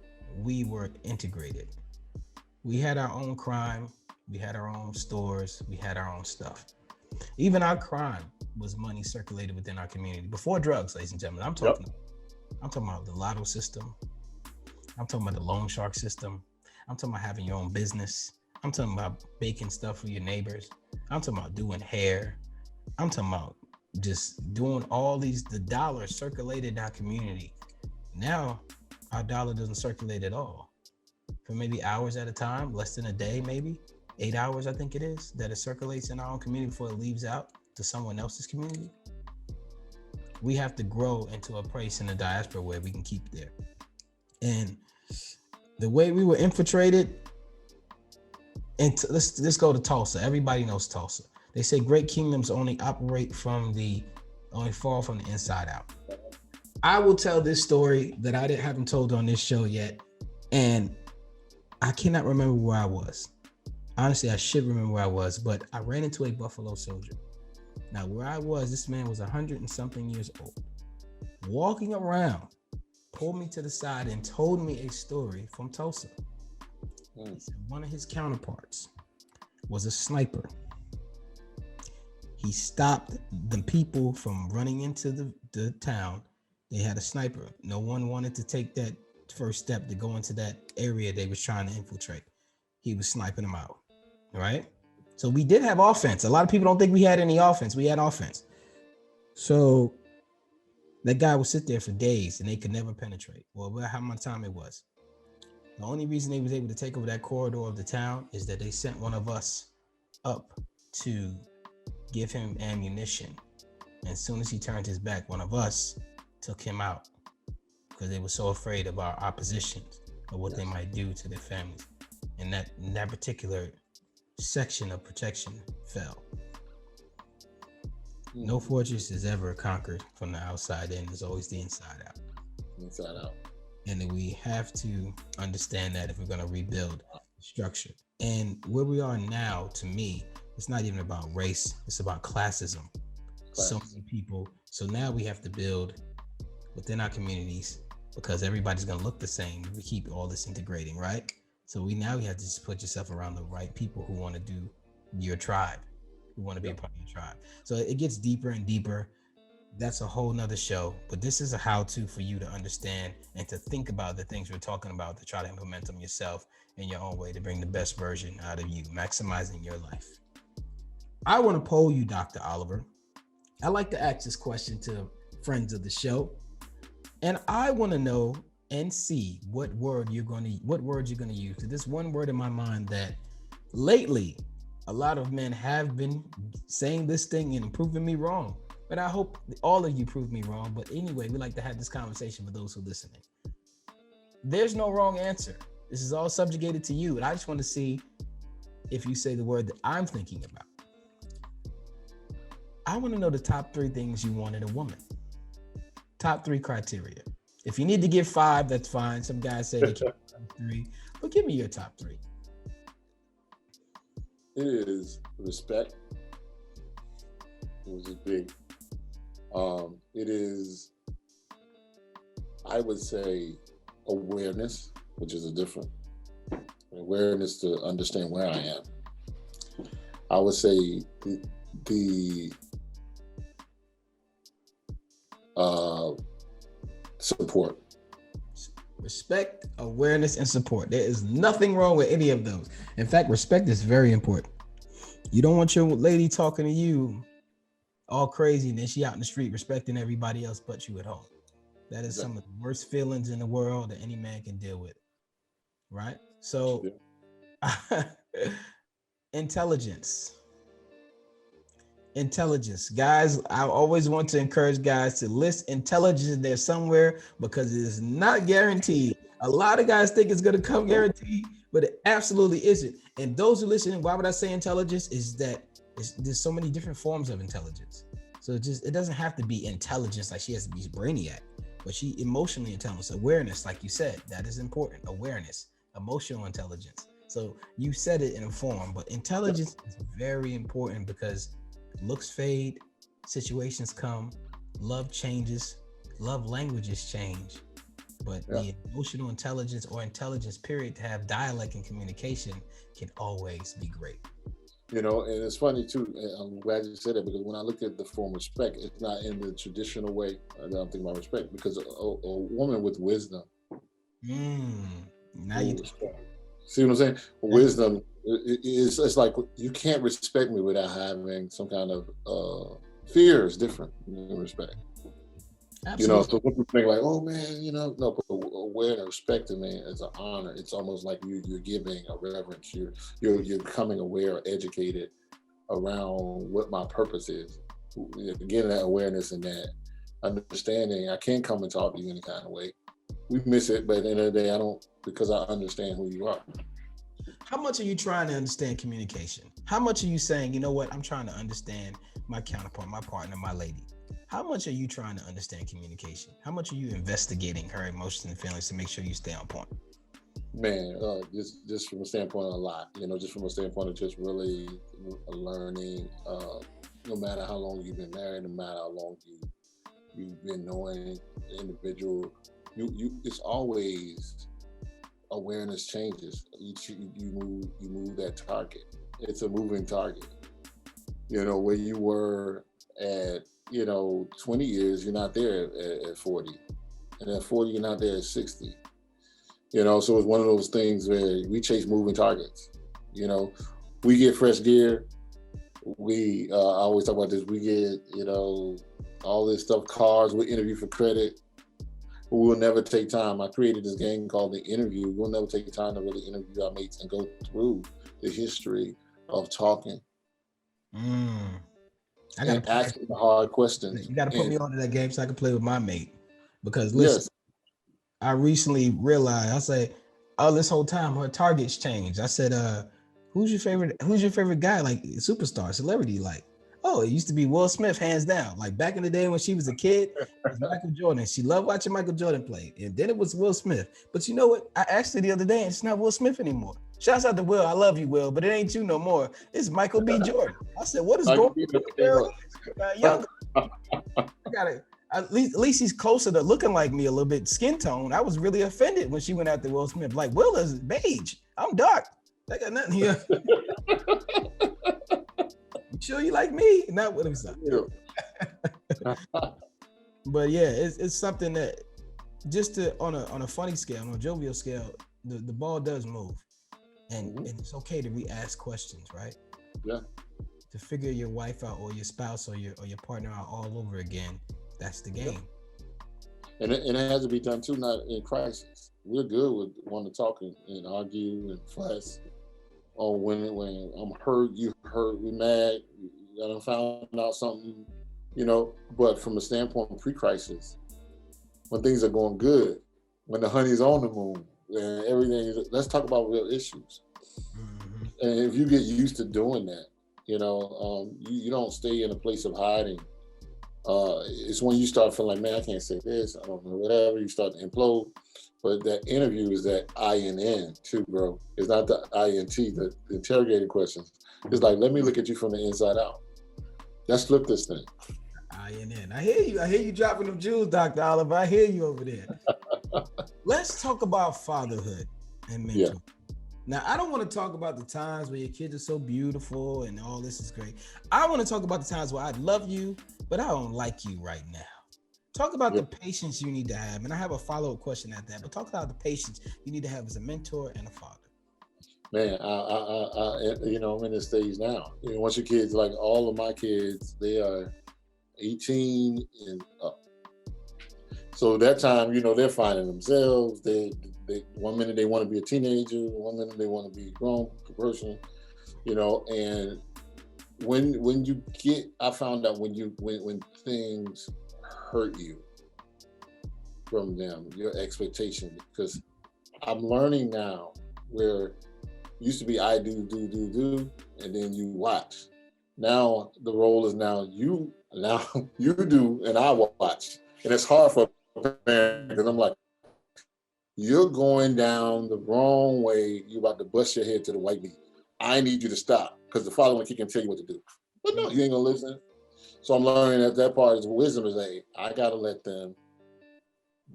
we were integrated, we had our own crime, we had our own stores, we had our own stuff. Even our crime was money circulated within our community before drugs, ladies and gentlemen. I'm Yep. talking about the lotto system. I'm talking about the loan shark system. I'm talking about having your own business. I'm talking about baking stuff for your neighbors. I'm talking about doing hair. I'm talking about just doing all the dollars circulated in our community. Now, our dollar doesn't circulate at all for maybe hours at a time, less than a day, maybe 8 hours, I think it is, that it circulates in our own community before it leaves out to someone else's community. We have to grow into a place in the diaspora where we can keep there. And the way we were infiltrated, and let's go to Tulsa. Everybody knows Tulsa. They say great kingdoms only fall from the inside out. I will tell this story that I haven't told on this show yet, and I cannot remember where I was. Honestly, I should remember where I was, but I ran into a Buffalo Soldier. Now, where I was, this man was 100 and something years old, walking around, pulled me to the side and told me a story from Tulsa. He said one of his counterparts was a sniper. He stopped the people from running into the town. They had a sniper. No one wanted to take that first step to go into that area they was trying to infiltrate. He was sniping them out, right? So we did have offense. A lot of people don't think we had any offense. We had offense. So that guy would sit there for days and they could never penetrate. Well, how much time it was. The only reason they was able to take over that corridor of the town is that they sent one of us up to give him ammunition. And as soon as he turned his back, one of us took him out because they were so afraid of our opposition or what they might do to their families. And that particular section of protection fell. No fortress is ever conquered from the outside in. It's always the inside out. Inside out. And then we have to understand that if we're going to rebuild structure. And where we are now, to me, it's not even about race. It's about classism. So many people. So now we have to build within our communities because everybody's going to look the same. We keep all this integrating, right? So we have to just put yourself around the right people who want to do your tribe, who want to be a part of your tribe. So it gets deeper and deeper. That's a whole nother show, but this is a how-to for you to understand and to think about the things we're talking about, to try to implement them yourself in your own way to bring the best version out of you, maximizing your life. I want to poll you, Dr. Oliver. I like to ask this question to friends of the show, and I want to know and see what words you're going to use. So this one word in my mind that lately a lot of men have been saying this thing and proving me wrong. But I hope all of you prove me wrong. But anyway, we like to have this conversation for those who are listening. There's no wrong answer. This is all subjugated to you. And I just want to see if you say the word that I'm thinking about. I want to know the top 3 things you want in a woman. Top 3 criteria. If you need to give 5, that's fine. Some guys say they can't give 3. But give me your top 3. It is respect. Which is big. It is, I would say, awareness, which is a different awareness to understand where I am. I would say the support. Respect, awareness, and support. There is nothing wrong with any of those. In fact, respect is very important. You don't want your lady talking to you all crazy and then she out in the street respecting everybody else but you at home. That is some of the worst feelings in the world that any man can deal with. Right? So intelligence. Guys, I always want to encourage guys to list intelligence there somewhere because it is not guaranteed. A lot of guys think it's going to come guaranteed, but it absolutely isn't. And those who listen, why would I say intelligence? Is that there's so many different forms of intelligence. So it doesn't have to be intelligence like she has to be brainiac, but she emotionally intelligent. Awareness, like you said, that is important. Awareness, emotional intelligence. So you said it in a form, but intelligence is very important because looks fade, situations come, love changes, love languages change, but the emotional intelligence or intelligence period to have dialect and communication can always be great. You know, and it's funny too. And I'm glad you said that, because when I look at the form respect, it's not in the traditional way that I'm thinking about respect. Because a woman with wisdom Mm. Now you will respect. See what I'm saying? that's Wisdom, it's like you can't respect me without having some kind of fear is different than respect. You know, absolutely. so when people think like, oh man, you know, no, but aware and respecting man is an honor. It's almost like you're giving a reverence. You're becoming aware, educated around what my purpose is. Getting that awareness and that understanding. I can't come and talk to you any kind of way. We miss it, but at the end of the day, I don't, because I understand who you are. How much are you trying to understand communication? How much are you saying, you know what, I'm trying to understand my counterpart, my partner, my lady? How much are you trying to understand communication? How much are you investigating her emotions and feelings to make sure you stay on point? Man, just from a standpoint of a lot, you know, just from a standpoint of just really learning. No matter how long you've been married, no matter how long you've been knowing the individual, it's always awareness changes. You move that target. It's a moving target. You know, where you were at, 20 years, you're not there at 40, and at 40 you're not there at 60. You know, so it's one of those things where we chase moving targets. You know, we get fresh gear. I always talk about this. We get, all this stuff, cars. We interview for credit. But we'll never take time. I created this game called The Interview. We'll never take time to really interview our mates and go through the history of talking Mm. I gotta and play. asking the hard questions. You gotta put me And onto that game so I can play with my mate. Because listen, yes, I recently realized, I say, oh, this whole time her targets changed. I said, who's your favorite guy, like superstar, celebrity? Like, oh, it used to be Will Smith, hands down. Like back in the day when she was a kid, it was Michael Jordan. She loved watching Michael Jordan play. And then it was Will Smith. But you know what? I asked her the other day, and it's not Will Smith anymore. Shouts out to Will. I love you, Will, but it ain't you no more. It's Michael B. Jordan. I said, what is I going agree on? with The girl you. is younger. I got it. At least he's closer to looking like me a little bit, skin tone. I was really offended when she went after Will Smith. Like, Will is beige. I'm dark. I got nothing here. You sure you like me? Not what I'm saying. But yeah, it's something that just to on a funny scale, on a jovial scale, the ball does move. And it's okay to re-ask questions, right? Yeah. To figure your wife out or your spouse or your partner out all over again. That's the game. And it has to be done too, not in crisis. We're good with wanting to talk and argue and fuss. Or when I'm hurt, you hurt, we mad, I found out something, But from a standpoint of pre-crisis, when things are going good, when the honey's on the moon, and everything, let's talk about real issues. Mm-hmm. And if you get used to doing that, you don't stay in a place of hiding. It's when you start feeling like, man, I can't say this, I don't know, whatever, you start to implode. But that interview is that INN too, bro. It's not the INT, the interrogating questions. It's like, let me look at you from the inside out. Let's flip this thing. INN. I hear you. I hear you dropping them jewels, Dr. Oliver. I hear you over there. Let's talk about fatherhood and mentorship. Yeah. Now, I don't want to talk about the times where your kids are so beautiful and all this is great. I want to talk about the times where I love you, but I don't like you right now. Talk about the patience you need to have. And I have a follow-up question at that, but talk about the patience you need to have as a mentor and a father. Man, I'm in this stage now. Once your kids, like all of my kids, they are 18 and up. So that time, they're finding themselves. They 1 minute they want to be a teenager, 1 minute they want to be a grown person, and when you get, I found out when things hurt you from them, your expectation, because I'm learning now where it used to be I do, and then you watch. Now the role is now you do, and I watch. And it's hard for a parent because I'm like, you're going down the wrong way. You're about to bust your head to the white meat. I need you to stop because the father want to kick and tell you what to do. But no, you ain't gonna listen. So I'm learning that part is wisdom is I gotta let them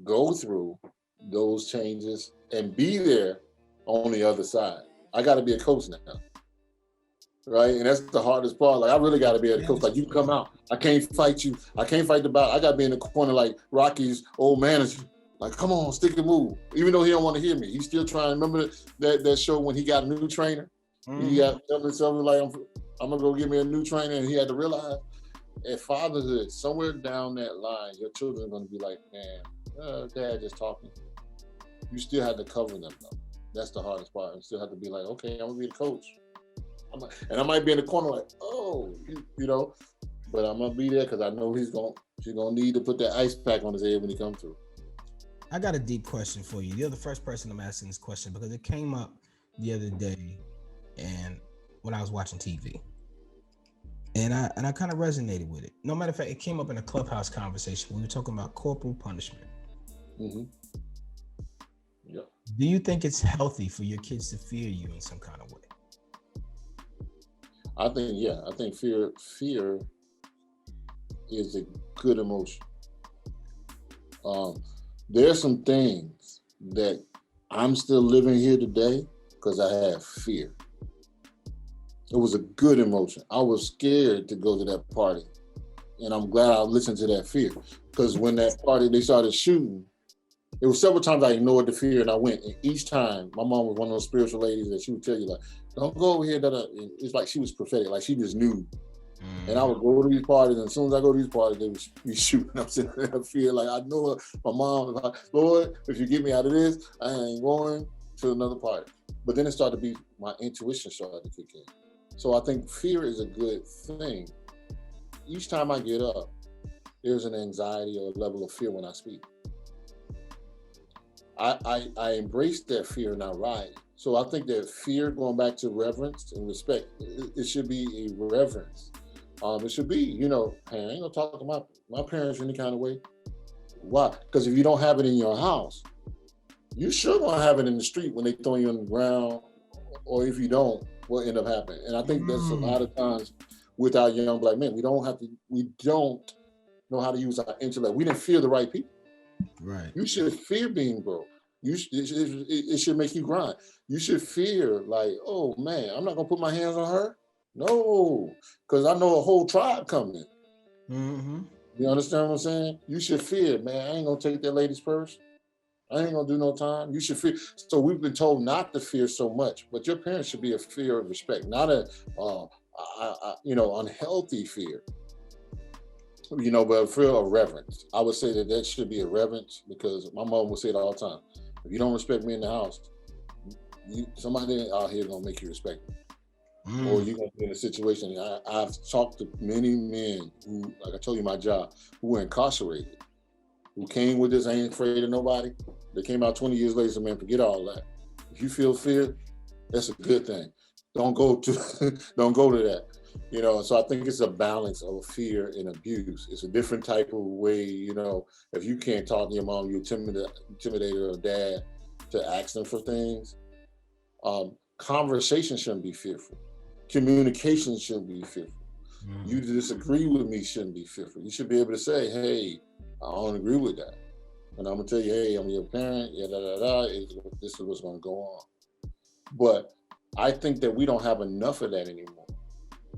go through those changes and be there on the other side. I gotta be a coach now. right? And that's the hardest part. Like, I really got to be a coach. Like, you come out, I can't fight you. I can't fight the battle. I got to be in the corner like Rocky's old manager. Like, come on, stick and move. Even though he don't want to hear me, he's still trying. Remember that show when he got a new trainer? He got something like, I'm gonna go get me a new trainer, and he had to realize at fatherhood, somewhere down that line, your children are gonna be like, man, dad just talking. You still have to cover them though. That's the hardest part. You still have to be like, okay, I'm gonna be the coach. And I might be in the corner like, oh, you know, but I'm gonna be there because I know she's gonna need to put that ice pack on his head when he comes through. I got a deep question for you. You're the first person I'm asking this question because it came up the other day, and when I was watching TV, and I kind of resonated with it. No matter of fact, it came up in a Clubhouse conversation. We were talking about corporal punishment. Mm-hmm. Yeah. Do you think it's healthy for your kids to fear you in some kind of way? I think fear is a good emotion. There's some things that I'm still living here today because I have fear. It was a good emotion. I was scared to go to that party, and I'm glad I listened to that fear, because when that party, they started shooting, it was several times I ignored the fear and I went, and each time my mom was one of those spiritual ladies that she would tell you like, don't go over here. It's like she was prophetic, like she just knew. And I would go to these parties, and as soon as I go to these parties, they would be shooting. I'm sitting there, I feel like I know my mom, like, Lord, if you get me out of this, I ain't going to another party. But then it started to be, my intuition started to kick in. So I think fear is a good thing. Each time I get up, there's an anxiety or a level of fear when I speak. I embrace that fear and I ride. So I think that fear, going back to reverence and respect, it should be a reverence. It should be, hey, I ain't gonna talk to my parents any kind of way. Why? Because if you don't have it in your house, you sure gonna have it in the street when they throw you on the ground, or if you don't, what end up happening. And I think that's a lot of times with our young black men, we don't know how to use our intellect. We didn't fear the right people. Right. You should fear being broke. It should make you grind. You should fear, like, oh man, I'm not gonna put my hands on her. No, because I know a whole tribe coming. Mm-hmm. You understand what I'm saying? You should fear, man. I ain't gonna take that lady's purse. I ain't gonna do no time. You should fear. So we've been told not to fear so much, but your parents should be a fear of respect, not a unhealthy fear. But a fear of reverence. I would say that should be a reverence, because my mom would say it all the time. If you don't respect me in the house, somebody out here gonna make you respect me. Or you're gonna be in a situation. I've talked to many men who, like I told you, my job, who were incarcerated, who came with this, I ain't afraid of nobody. They came out 20 years later, so man, forget all that. If you feel fear, that's a good thing. Don't go to that. So I think it's a balance of fear and abuse. It's a different type of way, if you can't talk to your mom, you intimidate her or dad to ask them for things. Conversation shouldn't be fearful. Communication shouldn't be fearful. You disagree with me shouldn't be fearful. You should be able to say, hey, I don't agree with that. And I'm gonna tell you, hey, I'm your parent, this is what's gonna go on. But I think that we don't have enough of that anymore.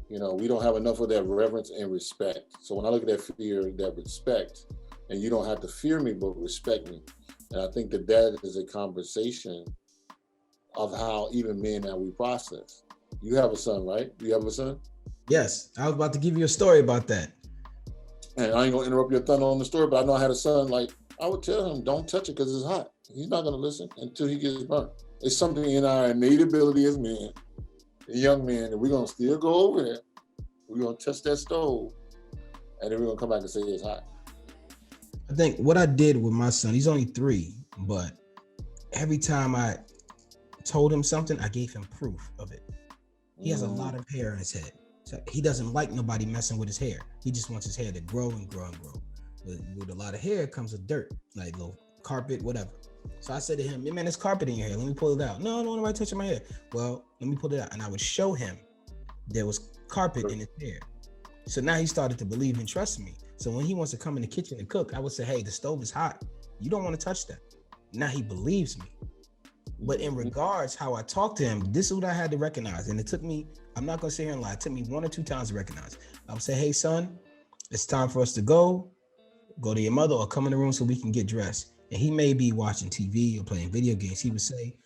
We don't have enough of that reverence and respect. So when I look at that fear, that respect, and you don't have to fear me, but respect me. And I think that is a conversation of how even men now we process. You have a son, right? You have a son? Yes, I was about to give you a story about that. And I ain't gonna interrupt your thunder on the story, but I know I had a son, like, I would tell him, don't touch it because it's hot. He's not gonna listen until he gets burnt. It's something in our innate ability as men, young men, that we're gonna still go over there. We're gonna touch that stove, and then we're gonna come back and say it's hot. I think what I did with my son, he's only 3, but every time I told him something, I gave him proof of it. He has a lot of hair in his head. So he doesn't like nobody messing with his hair. He just wants his hair to grow and grow and grow. With a lot of hair comes with dirt, like little carpet, whatever. So I said to him, man, there's carpet in your hair. Let me pull it out. No, nobody touching my hair. Well, let me pull it out. And I would show him there was carpet in his hair. So now he started to believe and trust me. So when he wants to come in the kitchen and cook, I would say, hey, the stove is hot. You don't want to touch that. Now he believes me. But in regards how I talked to him, this is what I had to recognize. And it took me, I'm not going to sit here and lie. It took me 1 or 2 times to recognize. I would say, hey, son, it's time for us to go to your mother or come in the room so we can get dressed. And he may be watching TV or playing video games. He would say,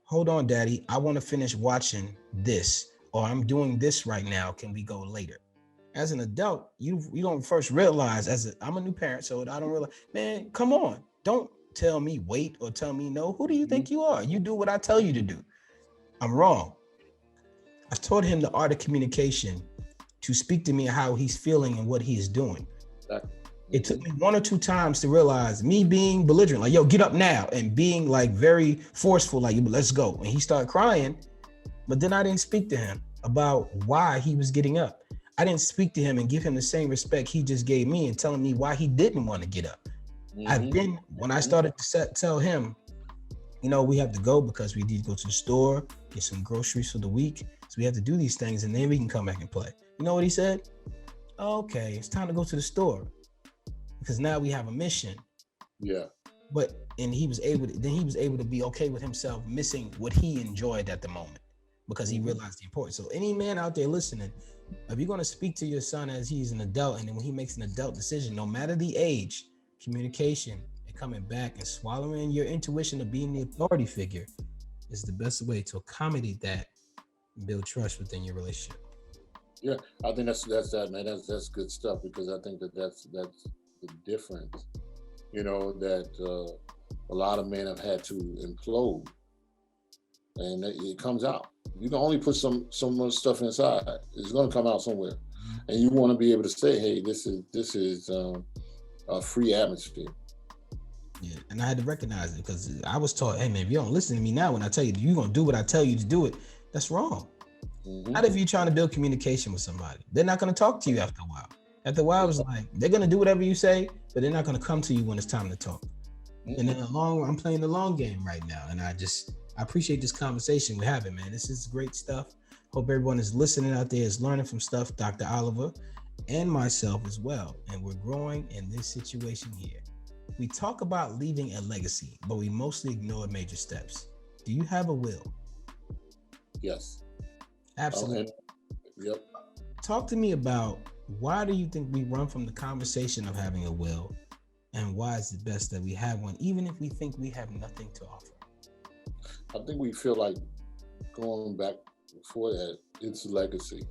hold on, daddy, I want to finish watching this, or I'm doing this right now. Can we go later? As an adult, you don't first realize, I'm a new parent, so I don't realize, man, come on. Don't tell me wait or tell me no. Who do you think you are? You do what I tell you to do. I'm wrong. I've taught him the art of communication to speak to me how he's feeling and what he is doing. It took me 1 or 2 times to realize me being belligerent, like, yo, get up now, and being like very forceful, like, let's go. And he started crying, but then I didn't speak to him about why he was getting up. I didn't speak to him and give him the same respect he just gave me and telling me why he didn't want to get up. When I started to tell him, we have to go because we need to go to the store, get some groceries for the week. So we have to do these things and then we can come back and play. You know what he said? Okay, it's time to go to the store because now we have a mission. Yeah. And he was able to be okay with himself missing what he enjoyed at the moment because he realized the importance. So any man out there listening, if you're going to speak to your son as he's an adult, and then when he makes an adult decision, no matter the age, communication and coming back and swallowing your intuition of being the authority figure is the best way to accommodate that and build trust within your relationship. Yeah, I think that's that, man. That's good stuff, because I think that's the difference, that a lot of men have had to implode, and it comes out. You can only put some much stuff inside. It's going to come out somewhere, and you want to be able to say, "Hey, this is a free atmosphere." Yeah, and I had to recognize it because I was taught, "Hey, man, if you don't listen to me now, when I tell you you're going to do what I tell you to do it, that's wrong." Not if you're trying to build communication with somebody. They're not going to talk to you after a while. After a while, it's like they're going to do whatever you say, but they're not going to come to you when it's time to talk. And in the long run, I'm playing the long game right now, and I appreciate this conversation we're having, man. This is great stuff. Hope everyone is listening out there, is learning from stuff, Dr. Oliver and myself as well. And we're growing in this situation here. We talk about leaving a legacy, but we mostly ignore major steps. Do you have a will? Yes. Absolutely. Yep. Talk to me about, why do you think we run from the conversation of having a will, and why is it best that we have one, even if we think we have nothing to offer? I think we feel like, going back before that, it's legacy.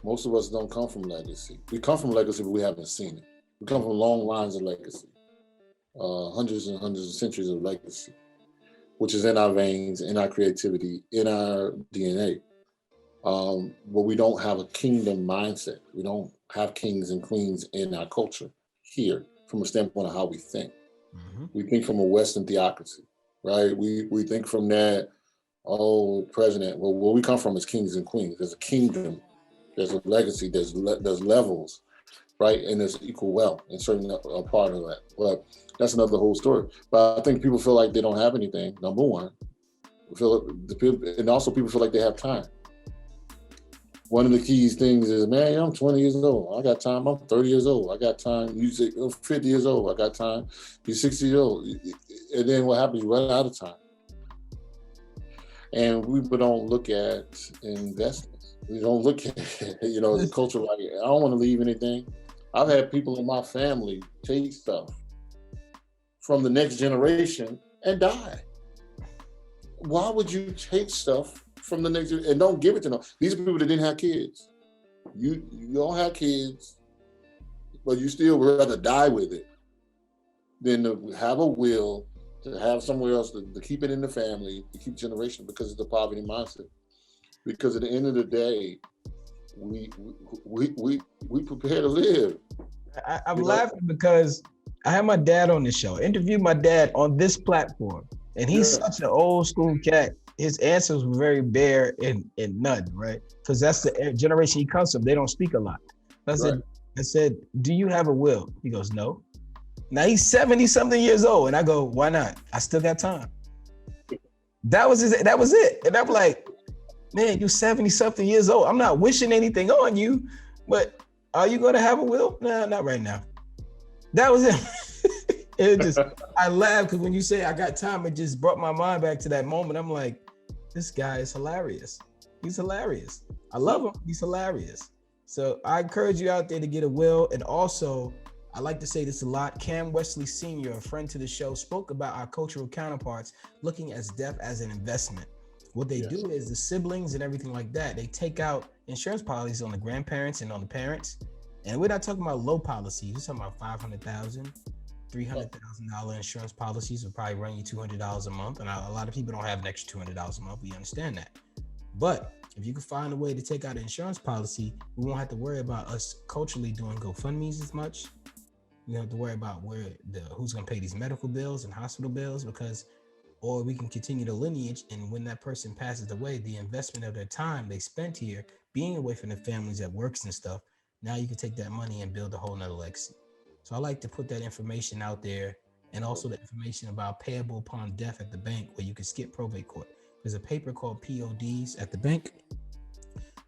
Most of us don't come from legacy. We come from legacy, but we haven't seen it. We come from long lines of legacy, hundreds and hundreds of centuries of legacy, which is in our veins, in our creativity, in our DNA. But we don't have a kingdom mindset. We don't have kings and queens in our culture here from a standpoint of how we think. We think from a Western theocracy, right? We think from that, president. Well, where we come from is kings and queens. There's a kingdom, there's a legacy, there's levels, right? And there's equal wealth and certain a part of that. But that's another whole story. But I think people feel like they don't have anything, number one. And also people feel like they have time. One of the key things is, man, I'm 20 years old. I got time. I'm 30 years old. I got time. You say, I'm 50 years old. I got time. You're 60 years old. And then what happens? You run out of time. And people don't look at investments. We don't look at, the culture like, I don't want to leave anything. I've had people in my family take stuff from the next generation and die. Why would you take stuff from the next and don't give it to them? These are people that didn't have kids. You don't have kids, but you still would rather die with it than to have a will, to have somewhere else to keep it in the family, to keep generation, because of the poverty mindset. Because at the end of the day, we prepare to live. I'm laughing because I had my dad on this show. I interviewed my dad on this platform, and he's such an old school cat. His answers were very bare and none, right? Because that's the generation he comes from. They don't speak a lot. I said, do you have a will? He goes, no. Now he's 70 something years old. And I go, why not? I still got time. That was it. And I'm like, man, you're 70 something years old. I'm not wishing anything on you, but are you going to have a will? Nah, not right now. That was it. It just, I laugh because when you say I got time, it just brought my mind back to that moment. I'm like, this guy is hilarious. He's hilarious. I love him. He's hilarious. So I encourage you out there to get a will. And also, I like to say this a lot. Cam Wesley Sr., a friend to the show, spoke about our cultural counterparts looking at death as an investment. What they do is the siblings and everything like that, they take out insurance policies on the grandparents and on the parents. And we're not talking about low policies. We're talking about $500,000, $300,000 insurance policies will probably run you $200 a month. And a lot of people don't have an extra $200 a month. We understand that. But if you can find a way to take out an insurance policy, we won't have to worry about us culturally doing GoFundMes as much. You don't have to worry about who's going to pay these medical bills and hospital bills, or we can continue the lineage. And when that person passes away, the investment of their time they spent here, being away from the families that works and stuff, now you can take that money and build a whole nother legacy. So I like to put that information out there, and also the information about payable upon death at the bank, where you can skip probate court. There's a paper called PODs at the bank.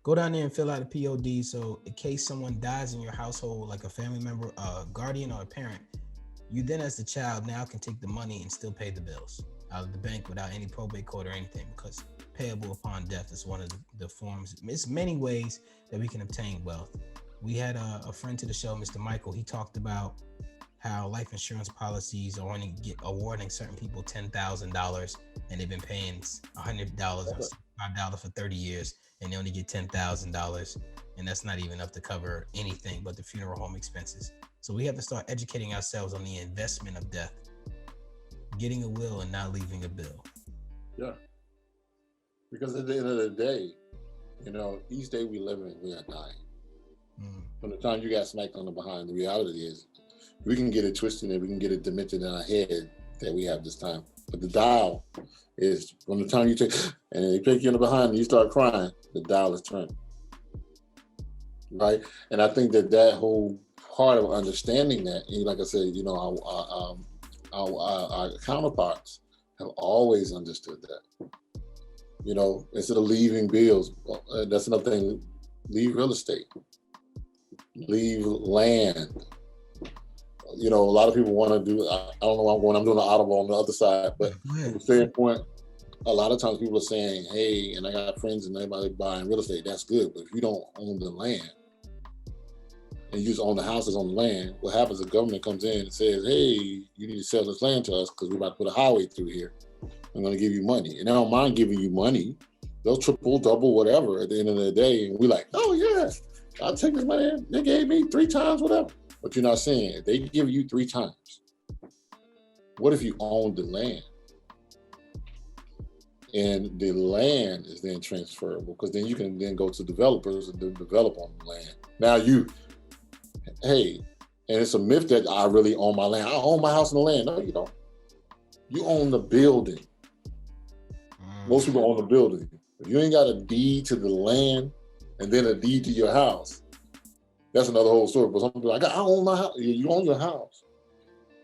Go down there and fill out a POD. So in case someone dies in your household, like a family member, a guardian, or a parent, you then as the child now can take the money and still pay the bills out of the bank without any probate court or anything, because payable upon death is one of the forms. It's many ways that we can obtain wealth. We had a friend to the show, Mr. Michael. He talked about how life insurance policies are only awarding certain people $10,000, and they've been paying $100 or $5 for 30 years, and they only get $10,000, and that's not even enough to cover anything but the funeral home expenses. So we have to start educating ourselves on the investment of death, getting a will and not leaving a bill. Yeah. Because at the end of the day, each day we live in, we are dying. From the time you got smacked on the behind, the reality is we can get it twisted and we can get it demented in our head that we have this time. But the dial is from the time you take, and they pick you in the behind and you start crying, the dial is turned. Right? And I think that whole part of understanding that, and like I said, our counterparts have always understood that. Instead of leaving bills, that's another thing, leave real estate, leave land. A lot of people want to do, I don't know why I'm doing the audible on the other side, but from the standpoint, a lot of times people are saying, hey, and I got friends and everybody buying real estate, that's good, but if you don't own the land and you just own the houses on the land, what happens, the government comes in and says, hey, you need to sell this land to us because we're about to put a highway through here. I'm going to give you money. And I don't mind giving you money. They'll triple, double, whatever at the end of the day. And we're like, oh yeah, I'll take this money. They gave me 3 times, whatever. But you're not saying if they give you 3 times, what if you own the land? And the land is then transferable, because then you can then go to developers and develop on the land. Now and it's a myth that I really own my land. I own my house and the land. No, you don't. You own the building. Most people own the building. If you ain't got a deed to the land and then a deed to your house, that's another whole story. But some people are like, I own my house. You own your house.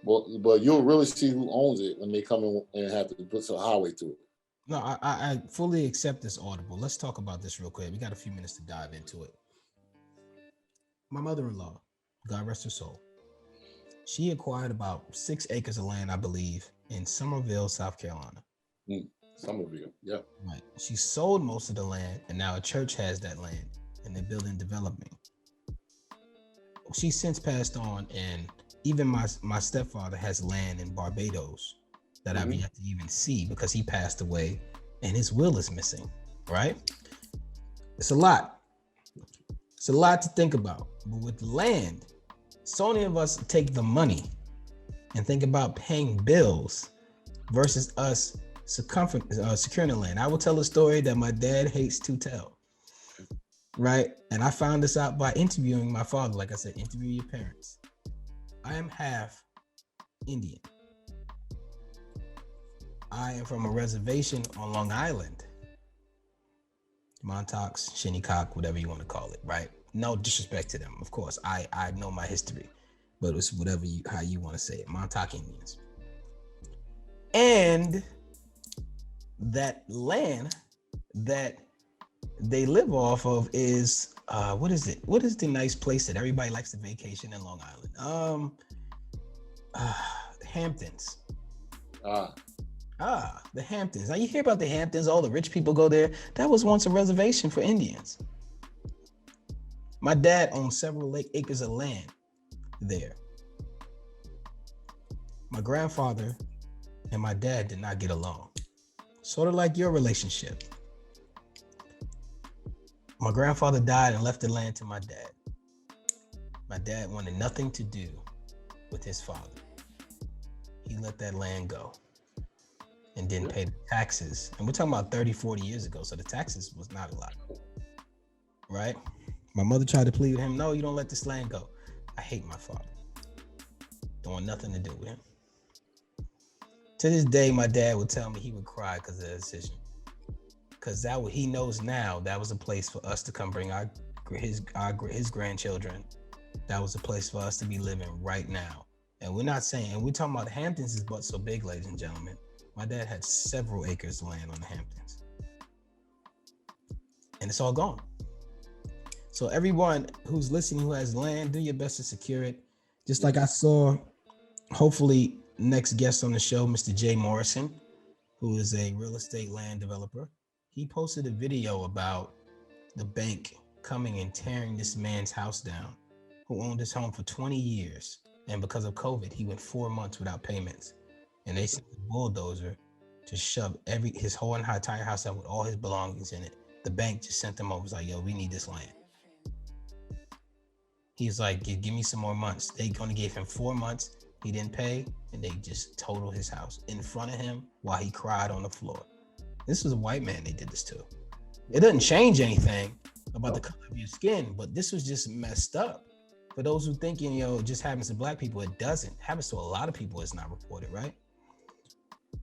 But you'll really see who owns it when they come in and have to put some highway to it. No, I fully accept this audible. Let's talk about this real quick. We got a few minutes to dive into it. My mother-in-law, God rest her soul, she acquired about 6 acres of land, I believe, in Summerville, South Carolina. Summerville, yeah. Right. She sold most of the land, and now a church has that land, and they're building development. She's since passed on, and even my stepfather has land in Barbados that I've yet to even see, because he passed away and his will is missing, right? It's a lot. It's a lot to think about. But with land, so many of us take the money and think about paying bills versus us securing the land. I will tell a story that my dad hates to tell, right? And I found this out by interviewing my father. Like I said, interview your parents. I am half Indian. I am from a reservation on Long Island. Montauk's, Shinnecock, whatever you want to call it, right? No disrespect to them, of course. I know my history, but it's whatever how you want to say it. Montauk Indians. And that land that they live off of is what is it? What is the nice place that everybody likes to vacation in Long Island? Hamptons. Ah, The Hamptons. Now you hear about the Hamptons, all the rich people go there. That was once a reservation for Indians. My dad owned several acres of land there. My grandfather and my dad did not get along. Sort of like your relationship. My grandfather died and left the land to my dad. My dad wanted nothing to do with his father. He let that land go and didn't pay the taxes. And we're talking about 30, 40 years ago. So the taxes was not a lot, right? My mother tried to plead with him. No, you don't let this land go. I hate my father. Don't want nothing to do with him. To this day, my dad would tell me he would cry because of the decision. Because he knows now that was a place for us to come bring his grandchildren. That was a place for us to be living right now. And we're not saying, and we're talking about the Hamptons is but so big, ladies and gentlemen. My dad had several acres of land on the Hamptons. And it's all gone. So everyone who's listening who has land, do your best to secure it. Just like I saw, hopefully, next guest on the show, Mr. Jay Morrison, who is a real estate land developer. He posted a video about the bank coming and tearing this man's house down, who owned his home for 20 years. And because of COVID, he went 4 months without payments. And they sent a bulldozer to shove his whole entire house out with all his belongings in it. The bank just sent them over. Was like, yo, we need this land. He's like, give me some more months. They only gave him 4 months. He didn't pay, and they just totaled his house in front of him while he cried on the floor. This was a white man they did this to. It doesn't change anything about the color of your skin, but this was just messed up. For those who thinking, it just happens to black people, it doesn't. It happens to a lot of people, it's not reported, right?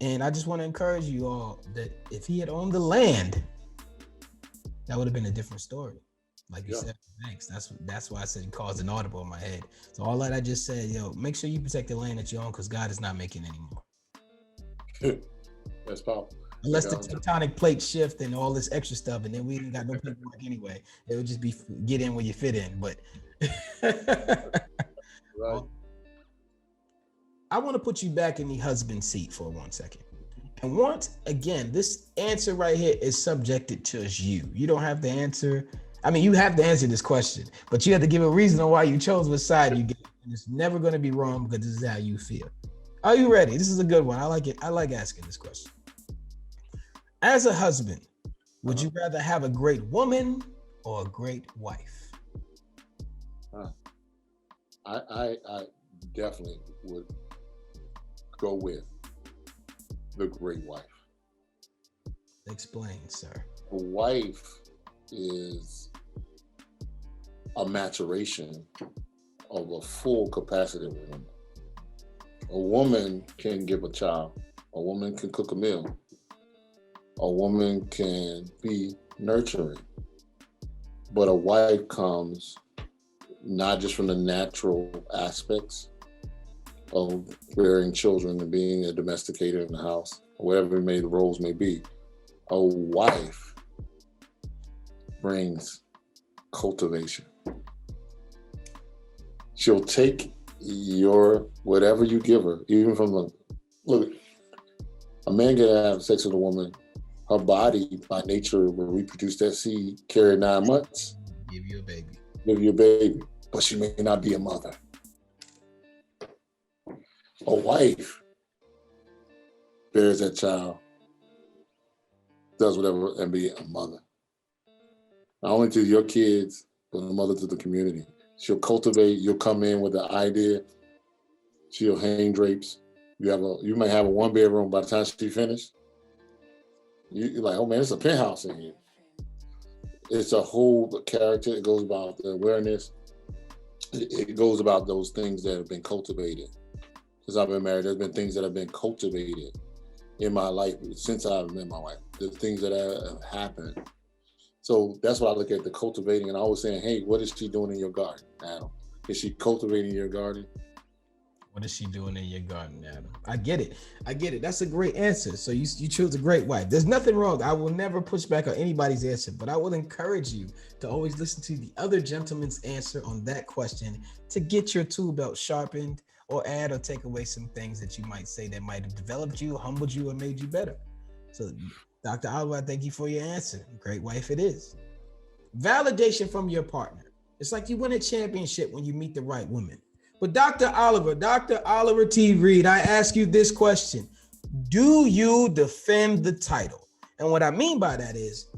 And I just want to encourage you all that if he had owned the land, that would have been a different story. Like you said, thanks. That's why I said it caused an audible in my head. So all that I just said, make sure you protect the land that you own because God is not making anymore. That's powerful. Unless the tectonic plate shift and all this extra stuff, and then we ain't got no paperwork anyway. It would just be get in where you fit in. But right. I want to put you back in the husband seat for 1 second. And once again, this answer right here is subjected to you. You don't have to answer. I mean, you have to answer this question, but you have to give a reason on why you chose which side you get. And it's never going to be wrong because this is how you feel. Are you ready? This is a good one. I like it. I like asking this question. As a husband, would you rather have a great woman or a great wife? I definitely would go with the great wife. Explain, sir. A wife is a maturation of a full capacity of a woman. A woman can give a child. A woman can cook a meal. A woman can be nurturing. But a wife comes not just from the natural aspects of rearing children and being a domesticator in the house, or whatever the roles may be. A wife brings cultivation. She'll take your whatever you give her, even from a man can have sex with a woman. Her body, by nature, will reproduce that seed, carry 9 months. Give you a baby. Give you a baby, but she may not be a mother. A wife bears that child, does whatever, and be a mother. Not only to your kids, but a mother to the community. She'll cultivate, you'll come in with an idea, she'll hang drapes. You may have a 1-bedroom by the time she finished. You're like, oh man, it's a penthouse in here. It's a whole character. It goes about the awareness. It goes about those things that have been cultivated. Since I've been married, there's been things that have been cultivated in my life since I've met my wife. There's things that have happened. So that's what I look at, the cultivating. And I always saying, hey, what is she doing in your garden, Adam? Is she cultivating your garden? What is she doing in your garden, Adam? I get it. That's a great answer. So you chose a great wife. There's nothing wrong. I will never push back on anybody's answer, but I will encourage you to always listen to the other gentleman's answer on that question to get your tool belt sharpened or add or take away some things that you might say that might have developed you, humbled you, or made you better. So, Dr. Oliver, I thank you for your answer. Great wife it is. Validation from your partner. It's like you win a championship when you meet the right woman. But Dr. Oliver T. Reid, I ask you this question. Do you defend the title? And what I mean by that is,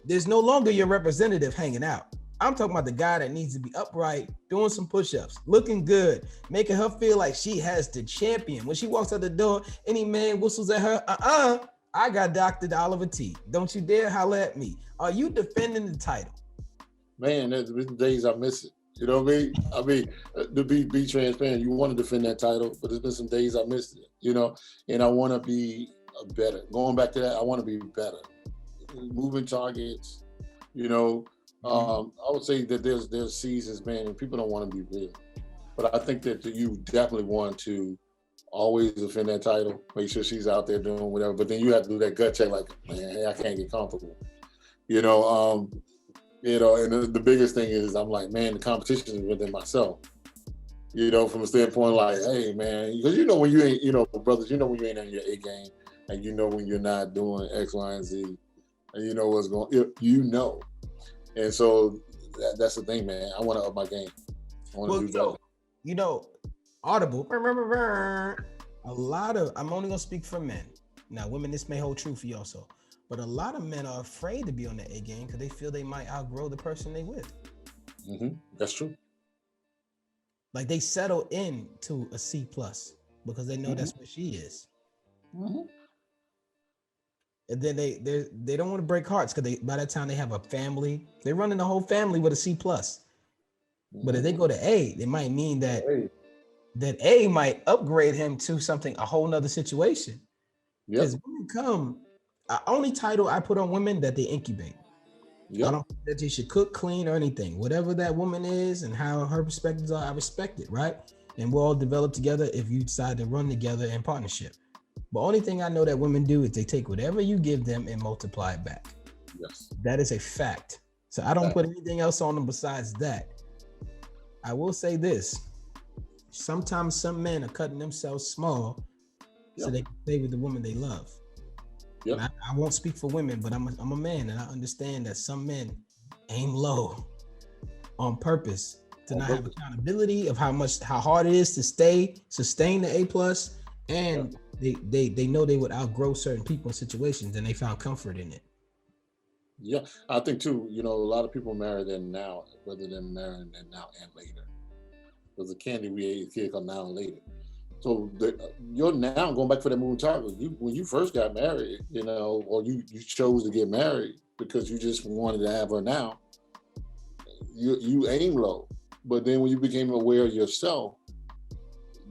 there's no longer your representative hanging out. I'm talking about the guy that needs to be upright, doing some push-ups, looking good, making her feel like she has the champion. When she walks out the door, any man whistles at her, I got Dr. Oliver T. Don't you dare holler at me. Are you defending the title? Man, there's been days I miss it. You know what I mean? I mean, to be transparent, you want to defend that title, but there's been some days I missed it, you know, and I want to be better. Going back to that, I want to be better. Moving targets, you know. I would say that there's seasons, man, and people don't want to be real. But I think that you definitely want to always defend that title, make sure she's out there doing whatever. But then you have to do that gut check, like, man, hey, I can't get comfortable. You know, and the biggest thing is I'm like, man, the competition is within myself. You know, from a standpoint like, hey, man, because you know when you ain't, you know, brothers, you know when you ain't on your A game, and you know when you're not doing X, Y, and Z, and you know what's going, you know. And so that's the thing, man. I want to up my game. I want to do better. You know, Audible, a lot of, I'm only going to speak for men. Now, women, this may hold true for you also. But a lot of men are afraid to be on the A game because they feel they might outgrow the person they with. Mm-hmm. That's true. Like they settle into a C+ because they know that's what she is. Mm-hmm. And then they don't want to break hearts because by that time they have a family. They're running the whole family with a C+. But if they go to A, it might mean that that A might upgrade him to something, a whole nother situation. Because women come, only title I put on women that they incubate. I don't think that they should cook, clean, or anything. Whatever that woman is and how her perspectives are, I respect it, right? And we'll all develop together if you decide to run together in partnership. But only thing I know that women do is they take whatever you give them and multiply it back. Yes. That is a fact. So I don't put anything else on them besides that. I will say this. Sometimes some men are cutting themselves small so they can stay with the woman they love. I won't speak for women, but I'm a man, and I understand that some men aim low on purpose to not have accountability of how hard it is to sustain the A+, and they know they would outgrow certain people and situations, and they found comfort in it. Yeah, I think too, you know, a lot of people marry their now rather than marrying their now and later. There's a candy we ate here called now and later. So you're now going back for that moving target. When you first got married, you know, or you chose to get married because you just wanted to have her now, you aim low. But then when you became aware of yourself,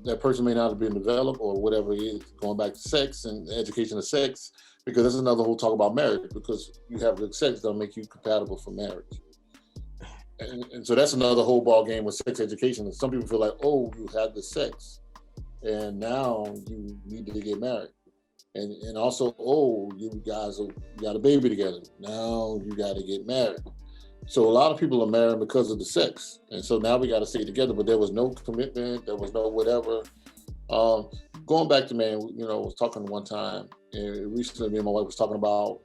that person may not have been developed or whatever it is, going back to sex and education of sex, because that's another whole talk about marriage, because you have good sex that'll make you compatible for marriage. And so that's another whole ball game with sex education. And some people feel like, oh, you had the sex, and now you need to get married. And also, oh, you guys got a baby together. Now you got to get married. So a lot of people are married because of the sex. And so now we got to stay together, but there was no commitment. There was no whatever. Going back to, man, you know, I was talking one time, and recently me and my wife was talking about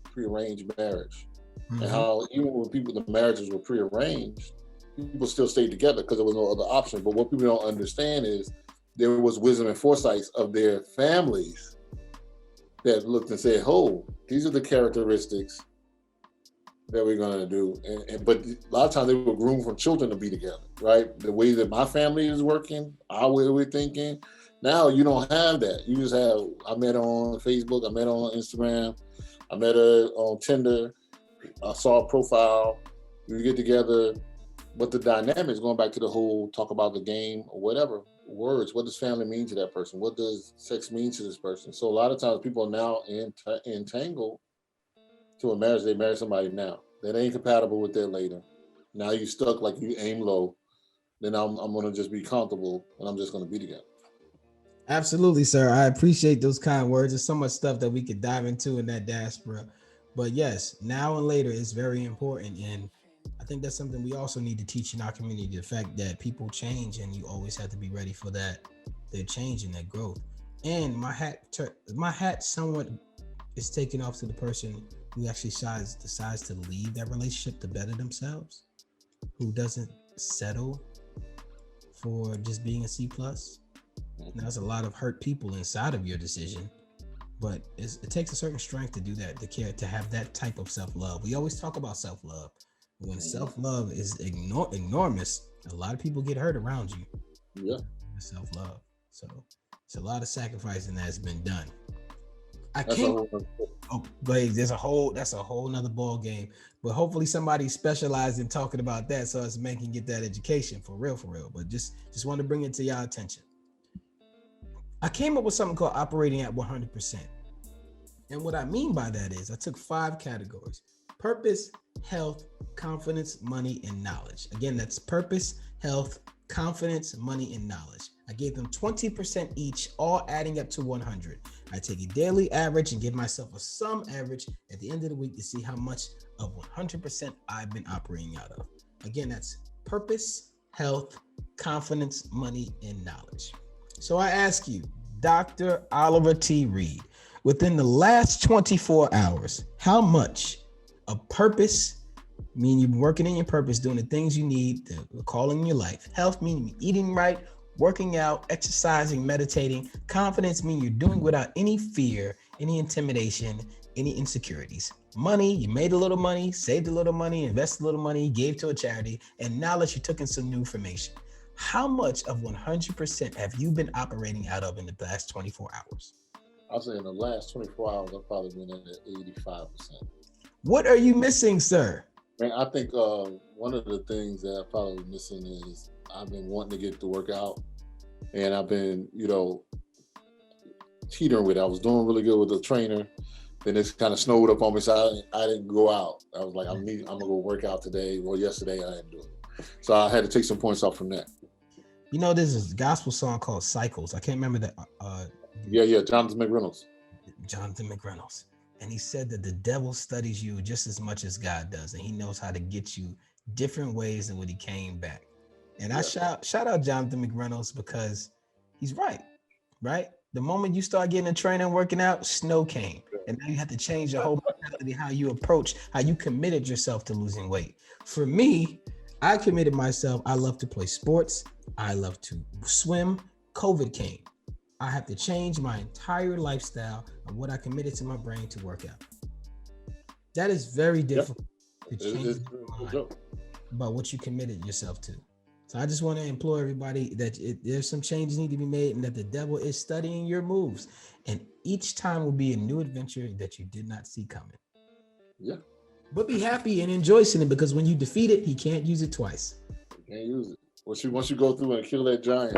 prearranged marriage. And how even when the marriages were prearranged, people still stayed together because there was no other option. But what people don't understand is there was wisdom and foresight of their families that looked and said, oh, these are the characteristics that we're going to do. But a lot of times they were groomed from children to be together, right? The way that my family is working, our way we're thinking. Now you don't have that. You just have, I met her on Facebook, I met her on Instagram, I met her on Tinder, I saw a profile, we get together, but the dynamics, going back to the whole talk about the game or whatever, words, what does family mean to that person? What does sex mean to this person? So a lot of times people are now entangled to a marriage. They marry somebody now that ain't compatible with their later. Now you stuck, like you aim low, then I'm going to just be comfortable and I'm just going to be together. Absolutely, sir. I appreciate those kind words. There's so much stuff that we could dive into in that diaspora. But yes, now and later is very important. And I think that's something we also need to teach in our community, the fact that people change and you always have to be ready for that, their change and that growth. And my hat somewhat is taken off to the person who actually decides to leave that relationship to better themselves, who doesn't settle for just being a C plus. Now, there's a lot of hurt people inside of your decision, but it takes a certain strength to do that, to care, to have that type of self-love. We always talk about self-love. When self-love is enormous, a lot of people get hurt around you. Yeah. Self-love. So it's a lot of sacrificing that's been done. But that's a whole nother ball game. But hopefully somebody specialized in talking about that, so us men can get that education for real. But just want to bring it to y'all attention. I came up with something called operating at 100%. And what I mean by that is I took 5 categories: purpose, health, confidence, money, and knowledge. Again, that's purpose, health, confidence, money, and knowledge. I gave them 20% each, all adding up to 100. I take a daily average and give myself a sum average at the end of the week to see how much of 100% I've been operating out of. Again, that's purpose, health, confidence, money, and knowledge. So I ask you, Dr. Oliver T. Reid, within the last 24 hours, how much of purpose, meaning you've been working in your purpose, doing the things you need, the calling in your life; health, meaning eating right, working out, exercising, meditating; confidence, meaning you're doing without any fear, any intimidation, any insecurities; money, you made a little money, saved a little money, invested a little money, gave to a charity; and knowledge, you took in some new information. How much of 100% have you been operating out of in the last 24 hours? I'll say in the last 24 hours, I've probably been at 85%. What are you missing, sir? Man, I think one of the things that I'm probably missing is I've been wanting to get to work out, and I've been, teetering with it. I was doing really good with the trainer. Then it's kind of snowed up on me, so I didn't go out. I was like, I'm gonna go work out today. Well, yesterday I didn't do it, so I had to take some points off from that. There's a gospel song called Cycles. I can't remember that. Jonathan McReynolds. And he said that the devil studies you just as much as God does, and he knows how to get you different ways than when he came back. And I shout out Jonathan McReynolds, because he's right? The moment you start getting in training and working out, snow came. And now you have to change your whole mentality, how you approach, how you committed yourself to losing weight. For me, I committed myself. I love to play sports. I love to swim. COVID came. I have to change my entire lifestyle of what I committed to my brain to work out. That is very difficult to change your mind about what you committed yourself to. So I just want to implore everybody that there's some changes need to be made, and that the devil is studying your moves. And each time will be a new adventure that you did not see coming. Yeah. But be happy and enjoy it, because when you defeat it, he can't use it twice. He can't use it. Once you go through and kill that giant.